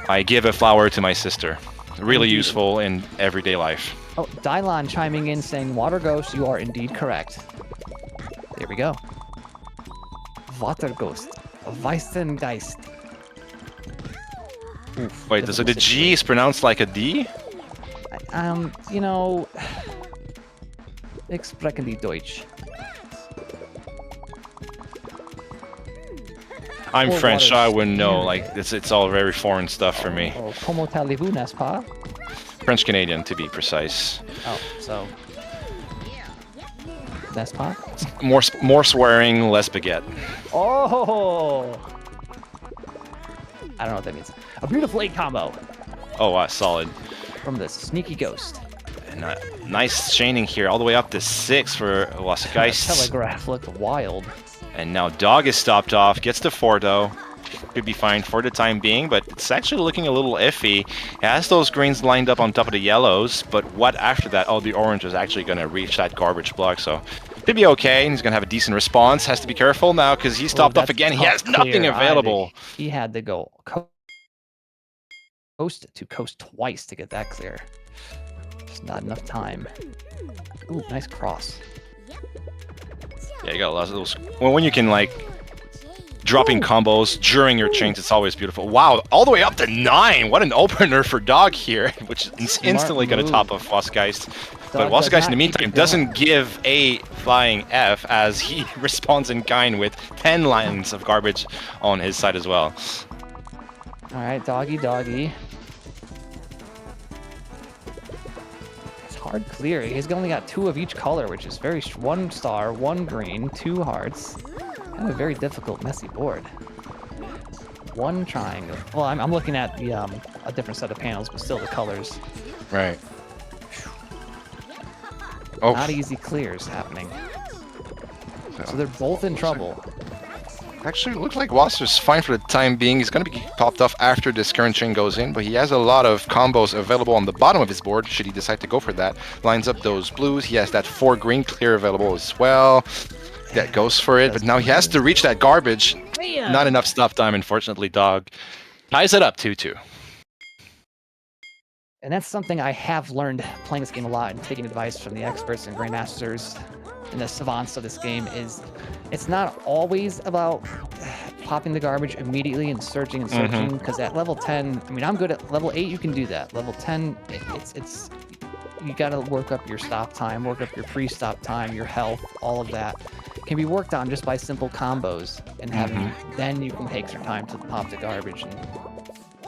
I give a flower to my sister. Really useful in everyday life. Oh, Dylon chiming in saying, Water Ghost, you are indeed correct. There we go. Water Ghost. Weissengeist. Oof, Wait, so the G is pronounced like a D? You know... Ich spreche die Deutsch. I'm Or French, so I water wouldn't know. spirit. Like, it's all very foreign stuff for me. Oh, comment allez-vous, n'est-ce pas? French-Canadian, to be precise. Oh, so... N'est-ce pas? More swearing, less baguette. Oh! I don't know what that means. A beautiful 8 combo Oh, wow, solid. from the Sneaky Ghost. And nice chaining here, all the way up to 6 for Wassergeist. Telegraph looked wild. And now Dog is stopped off, gets to 4 though. Could be fine for the time being, but it's actually looking a little iffy. He has those greens lined up on top of the yellows, but what after that? Oh, the orange is actually going to reach that garbage block, so could be okay. And he's going to have a decent response. Has to be careful now because he's stopped off again. He has nothing available. He had to go coast to coast twice to get that clear. Just not enough time. Ooh, nice cross. Yeah, you got lots of those. Well, when you can like dropping combos during your chains, it's always beautiful. Wow, all the way up to 9. What an opener for Dog here, which is instantly going to top off Wassergeist. But Wassergeist in the meantime doesn't give a flying F as he responds in kind with 10 lines of garbage on his side as well. All right, doggy. It's hard clear. He's only got 2 of each color, which is very 1 star, 1 green, 2 hearts. Kind of a very difficult, messy board. 1 triangle. Well, I'm looking at the a different set of panels, but still the colors. Right. Oh. Not easy clears happening. So they're both in trouble. Actually, it looks like Wasser's fine for the time being. He's going to be popped off after this current chain goes in, but he has a lot of combos available on the bottom of his board, should he decide to go for that. Lines up those blues. He has that 4 green clear available as well. That goes for it, but now he has to reach that garbage. Damn. Not enough stop time, unfortunately, Dog. Ties it up 2-2. And that's something I have learned playing this game a lot and taking advice from the experts and grandmasters and the savants of this game is it's not always about popping the garbage immediately and searching because at level 10, I mean, I'm good at level 8, you can do that. Level 10, it's you got to work up your stop time, work up your pre-stop time, your health, all of that can be worked on just by simple combos and having then you can take your time to pop the garbage, and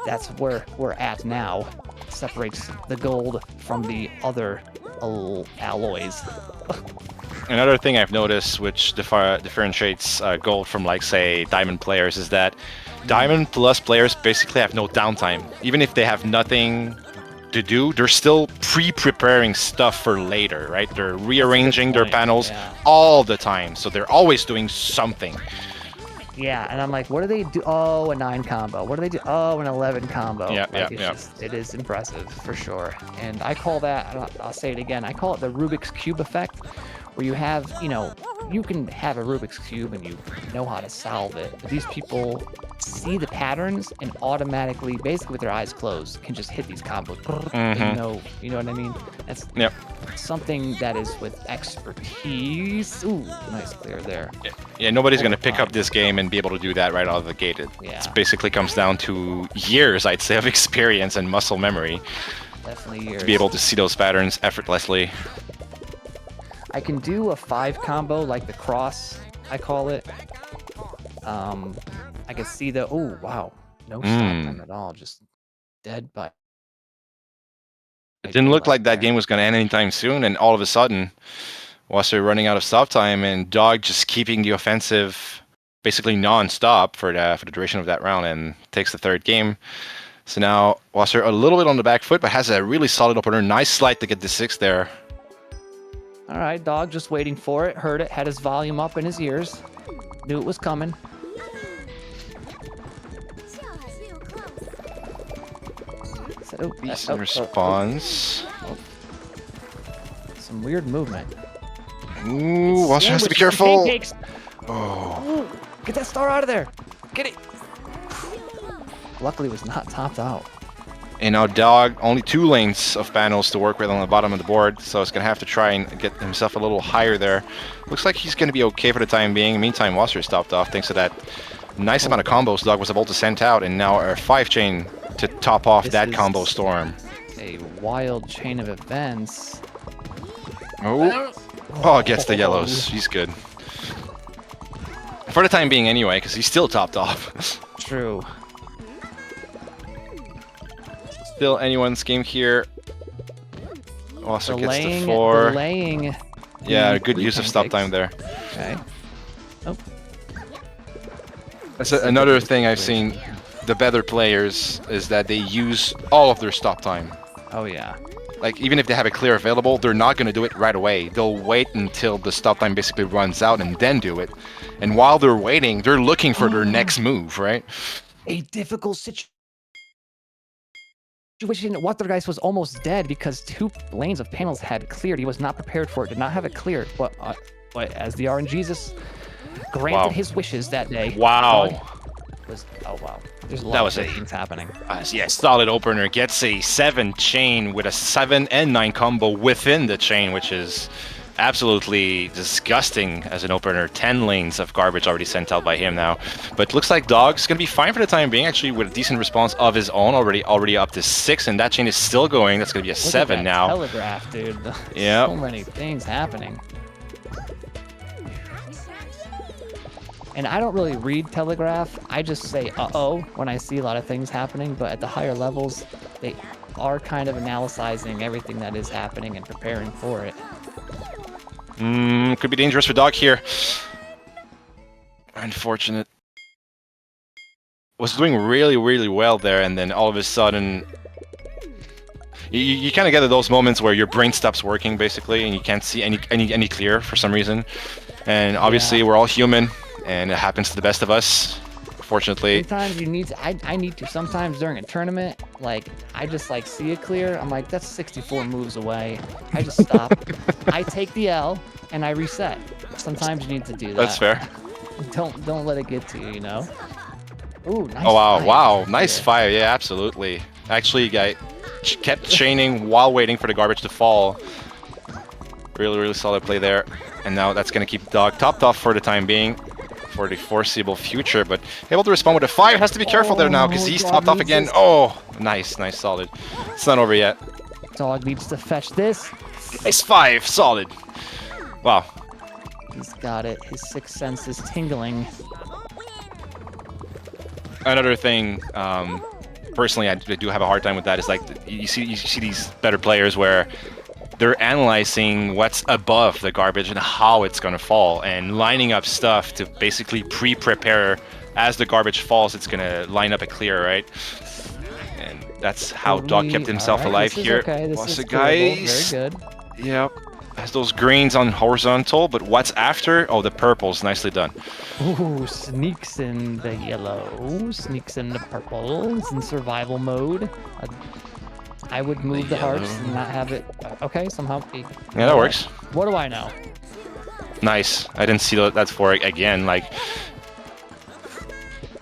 that's where we're at now. separates the gold from the other alloys. Another thing I've noticed, which differentiates gold from, like, say, diamond players, is that diamond plus players basically have no downtime. Even if they have nothing to do, they're still pre-preparing stuff for later, right? They're rearranging their panels all the time, so they're always doing something. Yeah, and I'm like, what do they do? Oh, a 9 combo. What do they do? Oh, an 11 combo. Yeah, like, yeah. It is impressive, for sure. And I call that, I'll say it again, I call it the Rubik's Cube effect, where you have, you can have a Rubik's Cube and you know how to solve it. But these people see the patterns and automatically, basically with their eyes closed, can just hit these combos. You know what I mean? That's something that is with expertise. Ooh, nice clear there. Yeah, nobody's going to pick up this game and be able to do that right out of the gate. It basically comes down to years, I'd say, of experience and muscle memory. Definitely years. To be able to see those patterns effortlessly. I can do a 5 combo, like the cross, I call it. I can see the, oh, wow. No stop time at all, just dead by. It didn't look like that game was going to end anytime soon, and all of a sudden, Wasser running out of stop time, and Dog just keeping the offensive basically non-stop for the duration of that round, and takes the 3rd game. So now Wasser a little bit on the back foot, but has a really solid opener. Nice slide to get the 6 there. All right, Dog just waiting for it. Heard it, had his volume up in his ears. Knew it was coming. Decent response. Some weird movement. Ooh, Wasser has to be careful. Oh. Get that star out of there. Get it. Luckily, it was not topped out. And now Dog, only 2 lanes of panels to work with on the bottom of the board, so he's going to have to try and get himself a little higher there. Looks like he's going to be okay for the time being. Meantime, Wasser stopped off thanks to that nice amount of combos Dog was able to send out, and now our 5 chain to top off that combo storm. A wild chain of events. Oh, gets the yellows. He's good. For the time being anyway, because he's still topped off. True. Still anyone's game here. Also gets the 4. Delaying. Yeah, good use of stop time there. Okay. Oh. That's another thing I've seen. The better players is that they use all of their stop time. Oh yeah. Like, even if they have a clear available, they're not going to do it right away. They'll wait until the stop time basically runs out and then do it. And while they're waiting, they're looking for their next move, right? A difficult situation. Watergeist was almost dead because 2 lanes of panels had cleared. He was not prepared for it, did not have it cleared. But as the RNGesus granted his wishes that day. Wow. Oh wow. There's a lot of things happening. Yeah, solid opener. Gets a 7 chain with a 7 and 9 combo within the chain, which is absolutely disgusting as an opener. 10 lanes of garbage already sent out by him now. But looks like Dog's going to be fine for the time being, actually, with a decent response of his own, already up to 6, and that chain is still going. That's going to be a 7 now. Telegraph, dude. Yeah. So many things happening. And I don't really read Telegraph. I just say, uh-oh, when I see a lot of things happening. But at the higher levels, they are kind of analyzing everything that is happening and preparing for it. Could be dangerous for Dog here. Unfortunate. Was doing really, really well there, and then all of a sudden... You kind of get those moments where your brain stops working, basically, and you can't see any clear for some reason. And obviously, we're all human. And it happens to the best of us, fortunately. Sometimes you need to, I need to, sometimes during a tournament, like, I just, like, see it clear. I'm like, that's 64 moves away. I just stop. I take the L, and I reset. Sometimes you need to do that. That's fair. Don't let it get to you, you know? Ooh, nice. Oh, wow, fire. wow. Nice fire. Yeah, absolutely. Actually, guy kept chaining while waiting for the garbage to fall. Really, really solid play there. And now that's going to keep Dog topped off for the time being. For the foreseeable future, but able to respond with a 5. Has to be careful there now because he's topped off again. Oh, nice, solid. It's not over yet. Dog needs to fetch this. Nice 5, solid. Wow. He's got it. His 6th sense is tingling. Another thing personally I do have a hard time with that. Is like you see these better players where they're analyzing what's above the garbage and how it's gonna fall, and lining up stuff to basically pre-prepare as the garbage falls. It's gonna line up a clear, right? And that's how Dog kept himself Alright, alive this is here. Okay, this Lots is of doable. guys. Very good. Yep. Has those greens on horizontal, but what's after? Oh, the purples. Nicely done. Ooh, sneaks in the yellow, sneaks in the purple. It's in survival mode. I would move the hearts yellow. and not have it. Okay, somehow. Yeah, that works. What do I know? Nice. I didn't see that's for it again. Like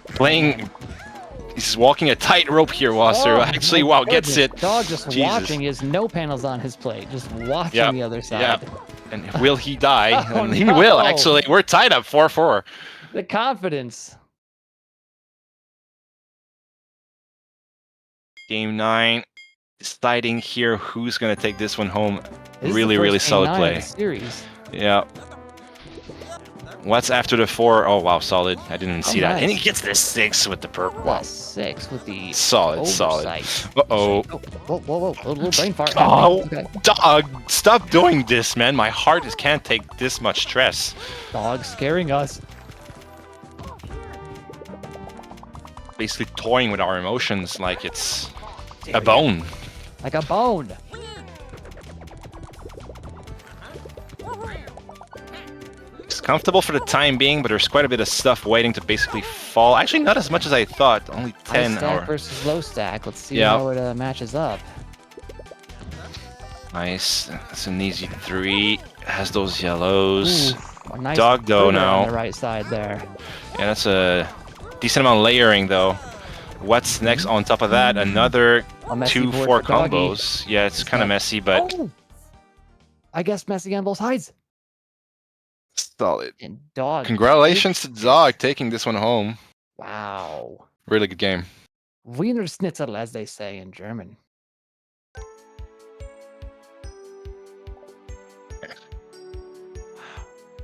playing. He's walking a tightrope here, Wasser. Oh, Actually, my wow, gets goodness. it. Dog just Jesus. watching. He has no panels on his plate. Just watching Yep, the other side. yep. And will he die? Oh, And he no. will, actually. We're tied up 4-4. The confidence. Game 9. Deciding here who's going to take this one home. This is Really, the really first solid game 9 play. of the series. Yeah. What's after the 4? Oh, wow, solid. I didn't even see that. And he nice. gets the 6 with the purple. Plus 6 with the Solid, solid. oversight. Uh-oh. Whoa, whoa, whoa. A little brain fart. Oh, Okay. Dog, stop doing this, man. My heart can't take this much stress. Dog scaring us. Basically toying with our emotions like it's There a we go. bone. Like a bone. It's comfortable for the time being, but there's quite a bit of stuff waiting to basically fall. Actually, not as much as I thought. Only High 10 stack or... versus low stack. Let's see Yeah. how it matches up. Nice. That's an easy 3. Has those yellows. Ooh, a nice Dog though critter now. on the right side there. Yeah, that's a decent amount of layering though. What's next on top of that? Another A messy 2-4 board for Doggy. combos. Yeah, it's kind of messy, but Oh! I guess messy on both sides. solid. And Dog. Congratulations to Dog taking this one home. Wow. Really good game. Wiener Schnitzel, as they say in German.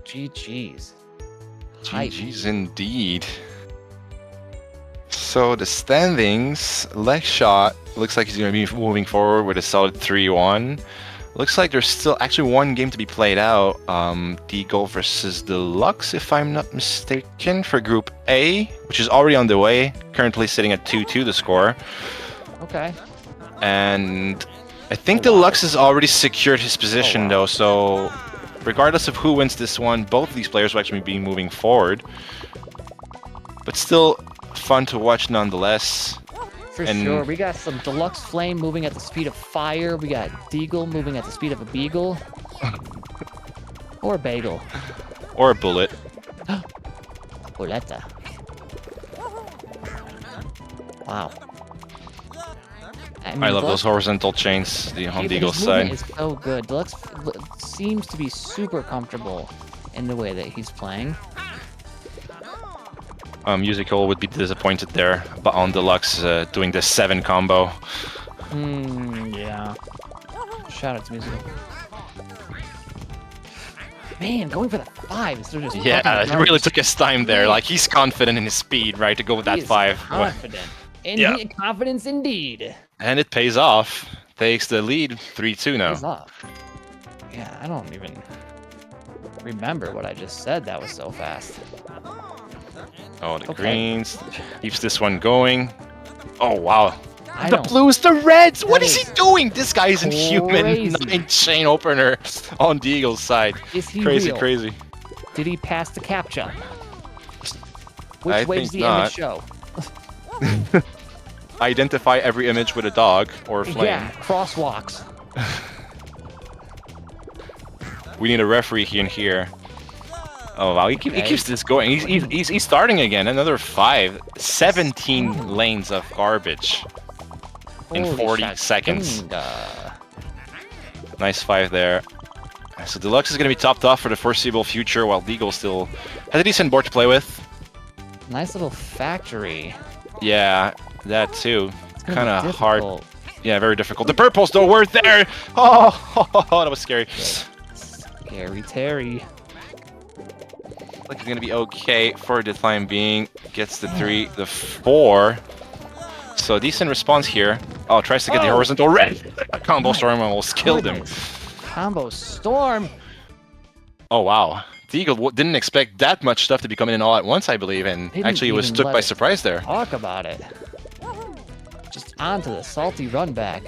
GG's. Hype. GG's indeed. So the standings, Lexshot looks like he's going to be moving forward with a solid 3-1. Looks like there's still actually one game to be played out. Deagle versus Deluxe, if I'm not mistaken, for Group A, which is already on the way. Currently sitting at 2-2 the score. Okay. And I think Oh, wow. Deluxe has already secured his position wow. though, so regardless of who wins this one, both of these players will actually be moving forward. But still fun to watch nonetheless. For And- sure. We got some Deluxe Flame moving at the speed of fire. We got Deagle moving at the speed of a beagle. Or a bagel. Or a bullet. Boletta. Wow. I love those horizontal chains, the on Deagle's side. Is so good. Deluxe seems to be super comfortable in the way that he's playing. Musical would be disappointed there, but on Deluxe doing the 7 combo. Yeah. Shout out to Musical. Man, going for the 5s. They're just Yeah, fucking it really garbage. took his time there. Like, he's confident in his speed, right, to go with that He is 5. Confident. Yeah. Confidence indeed. And it pays off. Takes the lead, 3-2 Pays now. off. Yeah, I don't even remember what I just said. That was so fast. Oh, the Okay. greens. Keeps this one going. Oh, wow. I The don't. blues, the reds! What That is he is doing? This guy is inhuman. crazy. 9 chain opener on the Eagles side. Is he Crazy, real? crazy. Did he pass the captcha? Which I way think does the not. image show? Identify every image with a dog or a flame. Yeah, crosswalks. We need a referee here and here. Oh wow, he Okay. keeps this going. He's starting again. Another 5. 17 lanes of garbage in Holy 40 seconds. shakunda. Nice 5 there. So Deluxe is going to be topped off for the foreseeable future, while Deagle still has a decent board to play with. Nice little factory. Yeah, that too. It's gonna be Kind of hard. difficult. Yeah, very difficult. The purples though were there. Oh, that was scary. Scary Terry. Like it's gonna be okay for the time being. Gets the 3, the 4. So decent response here. Oh, tries to get the horizontal red. Combo storm almost killed him. Combo storm. Oh wow. The Eagle didn't expect that much stuff to be coming in all at once, I believe, and Didn't actually was even took let by it surprise there. Talk about it. Just onto the salty run back.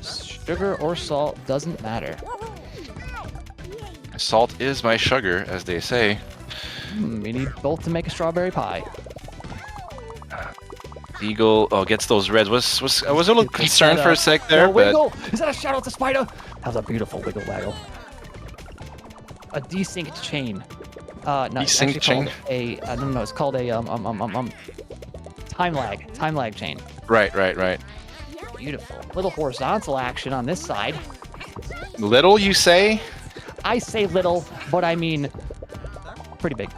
Sugar or salt doesn't matter. Salt is my sugar, as they say. We need both to make a strawberry pie. The Eagle gets those reds. I was a little concerned for a sec there, No but wiggle! Is that a shout out to Spider? That was a beautiful wiggle waggle. A desynced chain. No, it's Desynced actually chain? called a no, it's called a time lag chain. right. Beautiful. Little horizontal action on this side. Little, you say? I say little, but I mean pretty big.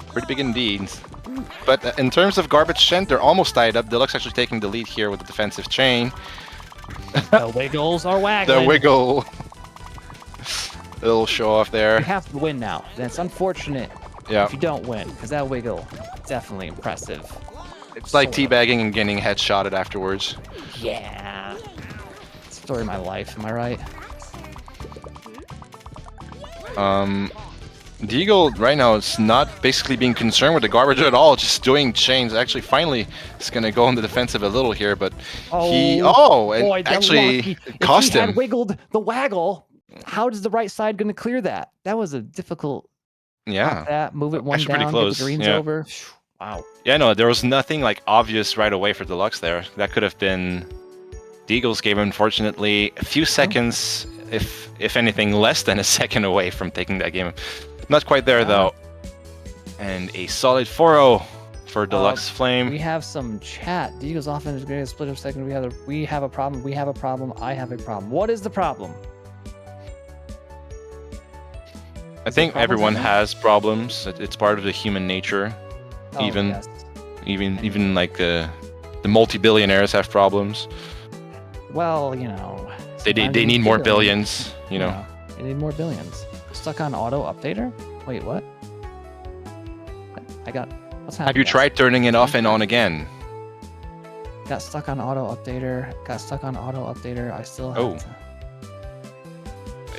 Pretty big indeed. But in terms of garbage sent, they're almost tied up. Deluxe actually taking the lead here with the defensive chain. The wiggles are waggling. The wiggle. Little show off You there. have to win now. That's unfortunate Yeah. if you don't win, because that wiggle, definitely impressive. It's like Sort of. teabagging and getting headshotted afterwards. Yeah. Story of my life, am I right? The Eagle right now is not basically being concerned with the garbage at all, just doing chains. Actually, finally, it's gonna go on the defensive a little here, but and Boy, the actually lucky. cost If he him. had wiggled the waggle, how does the right side going to clear that? That was a difficult. Yeah. That move it one Actually down, pretty close, get the greens yeah. over. Wow. Yeah, no, there was nothing like obvious right away for Deluxe there. That could have been the Eagles game, unfortunately, a few seconds, if anything, less than a second away from taking that game. Not quite there though. And a solid 4-0 for Deluxe Flame. We have some chat. The Eagles offense is going to split up second. We have a problem. We have a problem. I have a problem. What is the problem? I think problems everyone with has problems. It's part of the human nature. Oh, Even- yes. Even like the multi-billionaires have problems. Well, you know. They sometimes you need more billions. billions, you know. Yeah, they need more billions. Stuck on auto updater? Wait, what? I got. What's happening? Have you tried turning it off and on again? Got stuck on auto updater. Got stuck on auto updater. I still have Oh. to.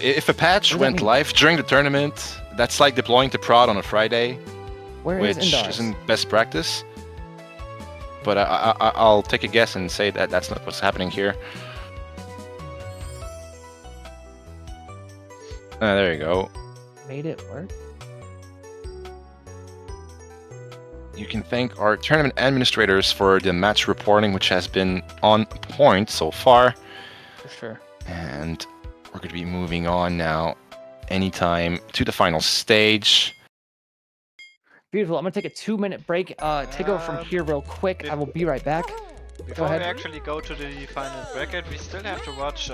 If a patch What does that went mean? live during the tournament, that's like deploying to prod on a Friday, Where is which Indars? isn't best practice. But I'll take a guess and say that that's not what's happening here. There you go. Made it work? You can thank our tournament administrators for the match reporting, which has been on point so far. For sure. And we're going to be moving on now anytime to the final stage. Beautiful. I'm gonna take a 2-minute break. Take over from here real quick. I will be right back. Before ahead. we actually go to the final bracket, we still have to watch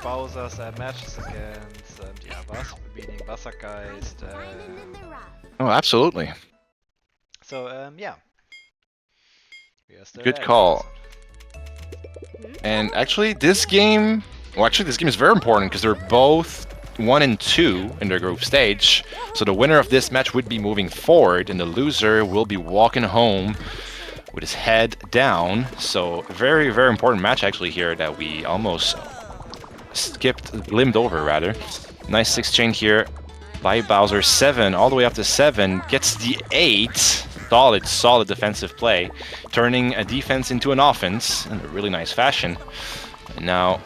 Bowser's matches against beating Wassergeist. Oh, absolutely. So yeah. We are still Good there. call. And actually, this game is very important because they're both 1 and 2 in their group stage. So the winner of this match would be moving forward, and the loser will be walking home with his head down. So very, very important match actually here that we almost limbed over rather. Nice 6 chain here by Bowser. 7 all the way up to 7, gets the 8. Solid defensive play, turning a defense into an offense in a really nice fashion. And now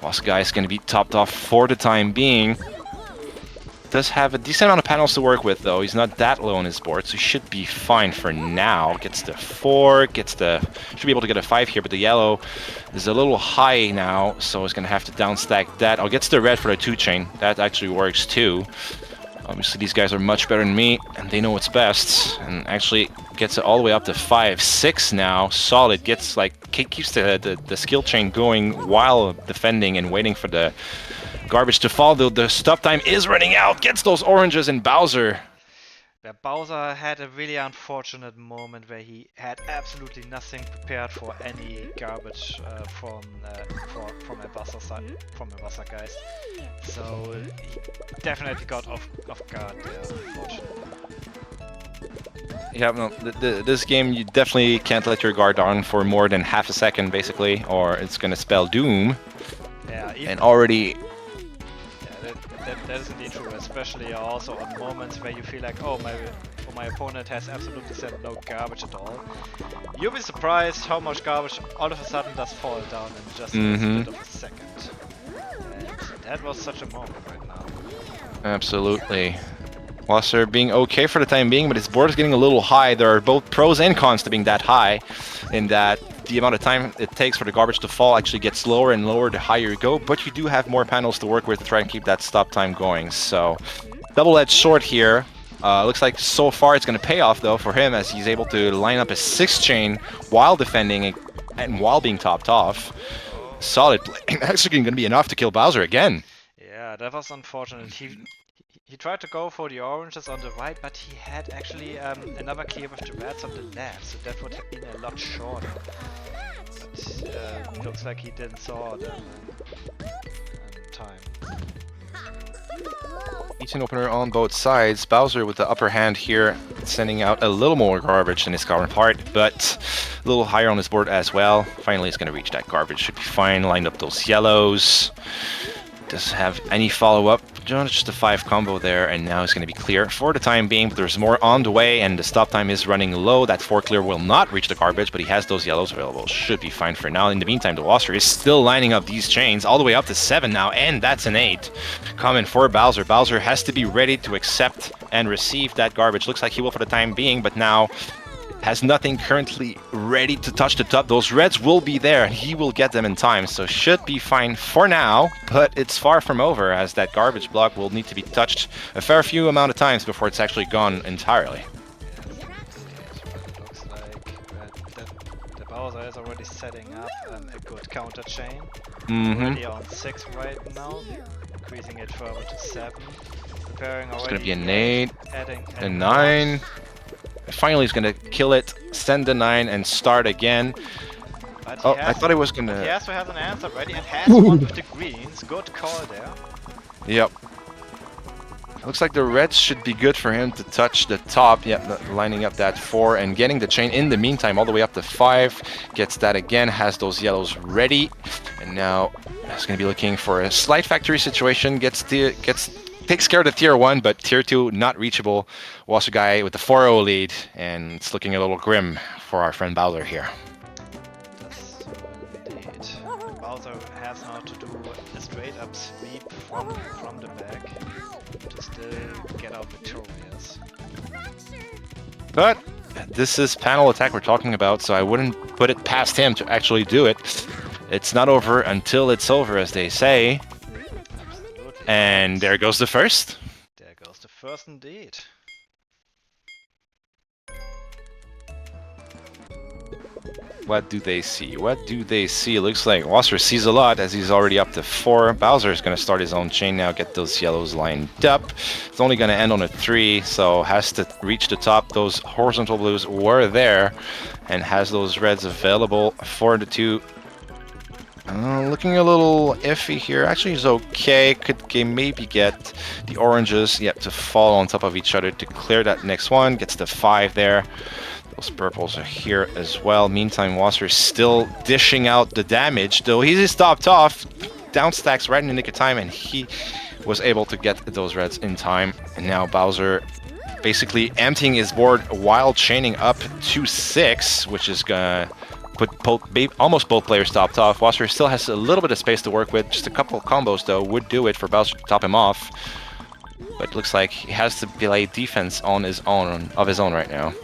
Boss Guy is going to be topped off for the time being. Does have a decent amount of panels to work with though. He's not that low on his board, so he should be fine for now. Gets the 4, should be able to get a 5 here, but the yellow is a little high now, so he's going to have to downstack that. Oh, gets the red for the 2 chain. That actually works too. Obviously these guys are much better than me, and they know what's best, and actually gets it all the way up to 5, 6 now. Solid, keeps the skill chain going while defending and waiting for the garbage to fall. The stop time is running out, gets those oranges, and Bowser. Yeah, Bowser had a really unfortunate moment where he had absolutely nothing prepared for any garbage from a Wassergeist. So he definitely got off guard there, unfortunately. Yeah, no, this game you definitely can't let your guard down for more than half a second, basically, or it's gonna spell doom. Yeah, even, And already, yeah, that is indeed true, especially also on moments where you feel like, oh my opponent has absolutely said no garbage at all. You'll be surprised how much garbage all of a sudden does fall down in just a split of a second. And that was such a moment right now. absolutely. Wasser being okay for the time being, but his board is getting a little high. There are both pros and cons to being that high, in that the amount of time it takes for the garbage to fall actually gets lower and lower the higher you go, but you do have more panels to work with to try and keep that stop time going. So, double-edged sword here. Looks like so far it's going to pay off, though, for him, as he's able to line up a 6-chain while defending and while being topped off. Solid play. Actually going to be enough to kill Bowser again. Yeah, that was unfortunate. He tried to go for the oranges on the right, but he had actually another clear with the reds on the left, so that would have been a lot shorter. But looks like he didn't saw them in time. Each opener on both sides. Bowser with the upper hand here, sending out a little more garbage than his counterpart, but a little higher on his board as well. Finally, he's going to reach that garbage. Should be fine. Lined up those yellows. Doesn't have any follow-up. Just a 5 combo there, and now it's going to be clear for the time being, but there's more on the way, and the stop time is running low. That 4 clear will not reach the garbage, but he has those yellows available. Should be fine for now. In the meantime, the Wasser is still lining up these chains all the way up to 7 now, and that's an 8. Coming for Bowser. Bowser has to be ready to accept and receive that garbage. Looks like he will for the time being, but now has nothing currently ready to touch the top. Those reds will be there. He will get them in time, so should be fine for now, but it's far from over, as that garbage block will need to be touched a fair few amount of times before it's actually gone entirely. It looks like the Bowser is already setting up a good counter chain. Already on 6 right now, increasing it further to 7. Preparing already. It's gonna be an 8, adding a 9. Finally, he's gonna kill it, send the 9, and start again. Oh, I thought he was gonna. He has to have an answer ready and has one with the greens. Good call there. Yep. Looks like the reds should be good for him to touch the top. Yep, lining up that 4 and getting the chain in the meantime all the way up to 5. Gets that again, has those yellows ready, and now he's gonna be looking for a slight factory situation. Takes care of the tier 1, but tier 2 not reachable. Wasser guy with the 4-0 lead, and it's looking a little grim for our friend Bowser here. That's indeed. Bowser has now to do a straight up sweep from the back to still get out victorious. But this is panel attack we're talking about, so I wouldn't put it past him to actually do it. It's not over until it's over, as they say. And there goes the first. There goes the first indeed. What do they see? What do they see? It looks like Wasser sees a lot, as he's already up to 4. Bowser is going to start his own chain now, get those yellows lined up. It's only going to end on a 3, so has to reach the top. Those horizontal blues were there, and has those reds available for the 2. Looking a little iffy here. Actually, he's okay. Could maybe get the oranges, yep, to fall on top of each other to clear that next one. Gets the 5 there. Those purples are here as well. Meantime, Wasser is still dishing out the damage, though he's stopped off. Down stacks right in the nick of time, and he was able to get those reds in time. And now Bowser basically emptying his board while chaining up to 6, which is gonna put almost both players topped off. Wasser still has a little bit of space to work with. Just a couple of combos, though, would do it for Bowser to top him off. But it looks like he has to play defense on his own, right now.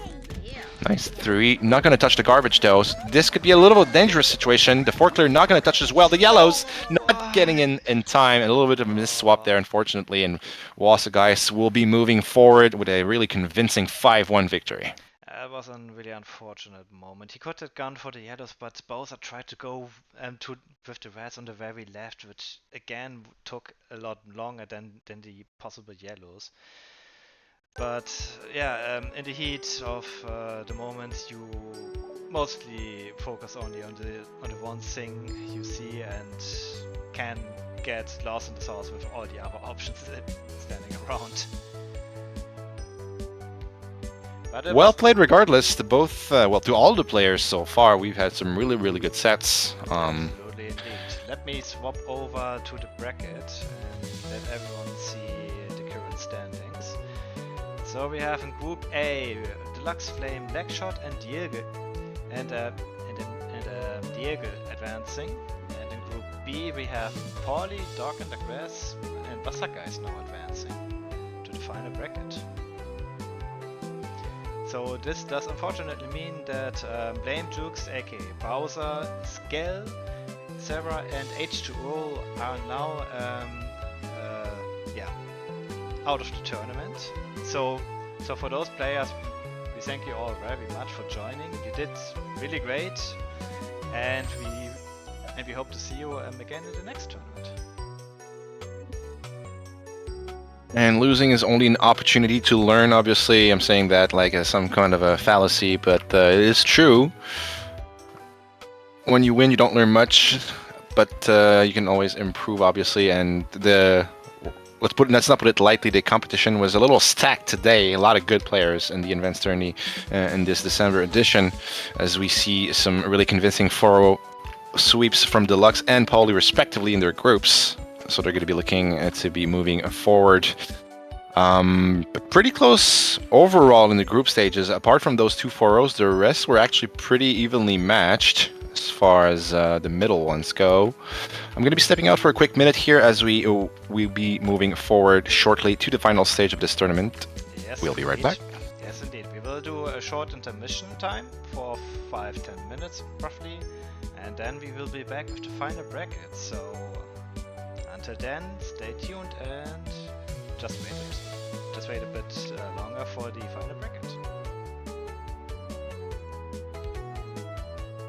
Nice 3. Not going to touch the garbage, though. This could be a little bit dangerous situation. The 4 clear not going to touch as well. The yellows not getting in time. And a little bit of a miss swap there, unfortunately. And Wasser guys will be moving forward with a really convincing 5-1 victory. It was a really unfortunate moment. He could have gone for the yellows, but Bowser tried to go with the reds on the very left, which again took a lot longer than the possible yellows. But yeah, in the heat of the moment, you mostly focus only on the one thing you see and can get lost in the sauce with all the other options standing around. But it Well was played regardless to both, well, to all the players so far. We've had some really, really good sets. absolutely indeed. Let me swap over to the bracket and let everyone see the current standings. So we have in Group A, Deluxe Flame, Legshot and Diego, and Diego advancing. And in Group B we have Paulie, Dark and the Grass, and Basaka is now advancing to the final bracket. So this does unfortunately mean that Blame Jukes, aka Bowser, Skell, Sarah and H2O are now out of the tournament. So for those players, we thank you all very much for joining. You did really great, and we hope to see you again in the next tournament. And losing is only an opportunity to learn. Obviously, I'm saying that like as some kind of a fallacy, but it is true. When you win, you don't learn much, but you can always improve, obviously. And let's not put it lightly, the competition was a little stacked today. A lot of good players in the Advanced Tourney in this December edition, as we see some really convincing 4-0 sweeps from Deluxe and Paulie respectively in their groups. So they're going to be looking to be moving forward. But pretty close overall in the group stages. Apart from those two 4-0s, the rest were actually pretty evenly matched as far as the middle ones go. I'm going to be stepping out for a quick minute here as we'll be moving forward shortly to the final stage of this tournament. Yes, We'll be right indeed. back. Yes, indeed. We will do a short intermission time for 5-10 minutes roughly, and then we will be back with the final bracket. So until then, stay tuned and just wait a bit longer for the final bracket.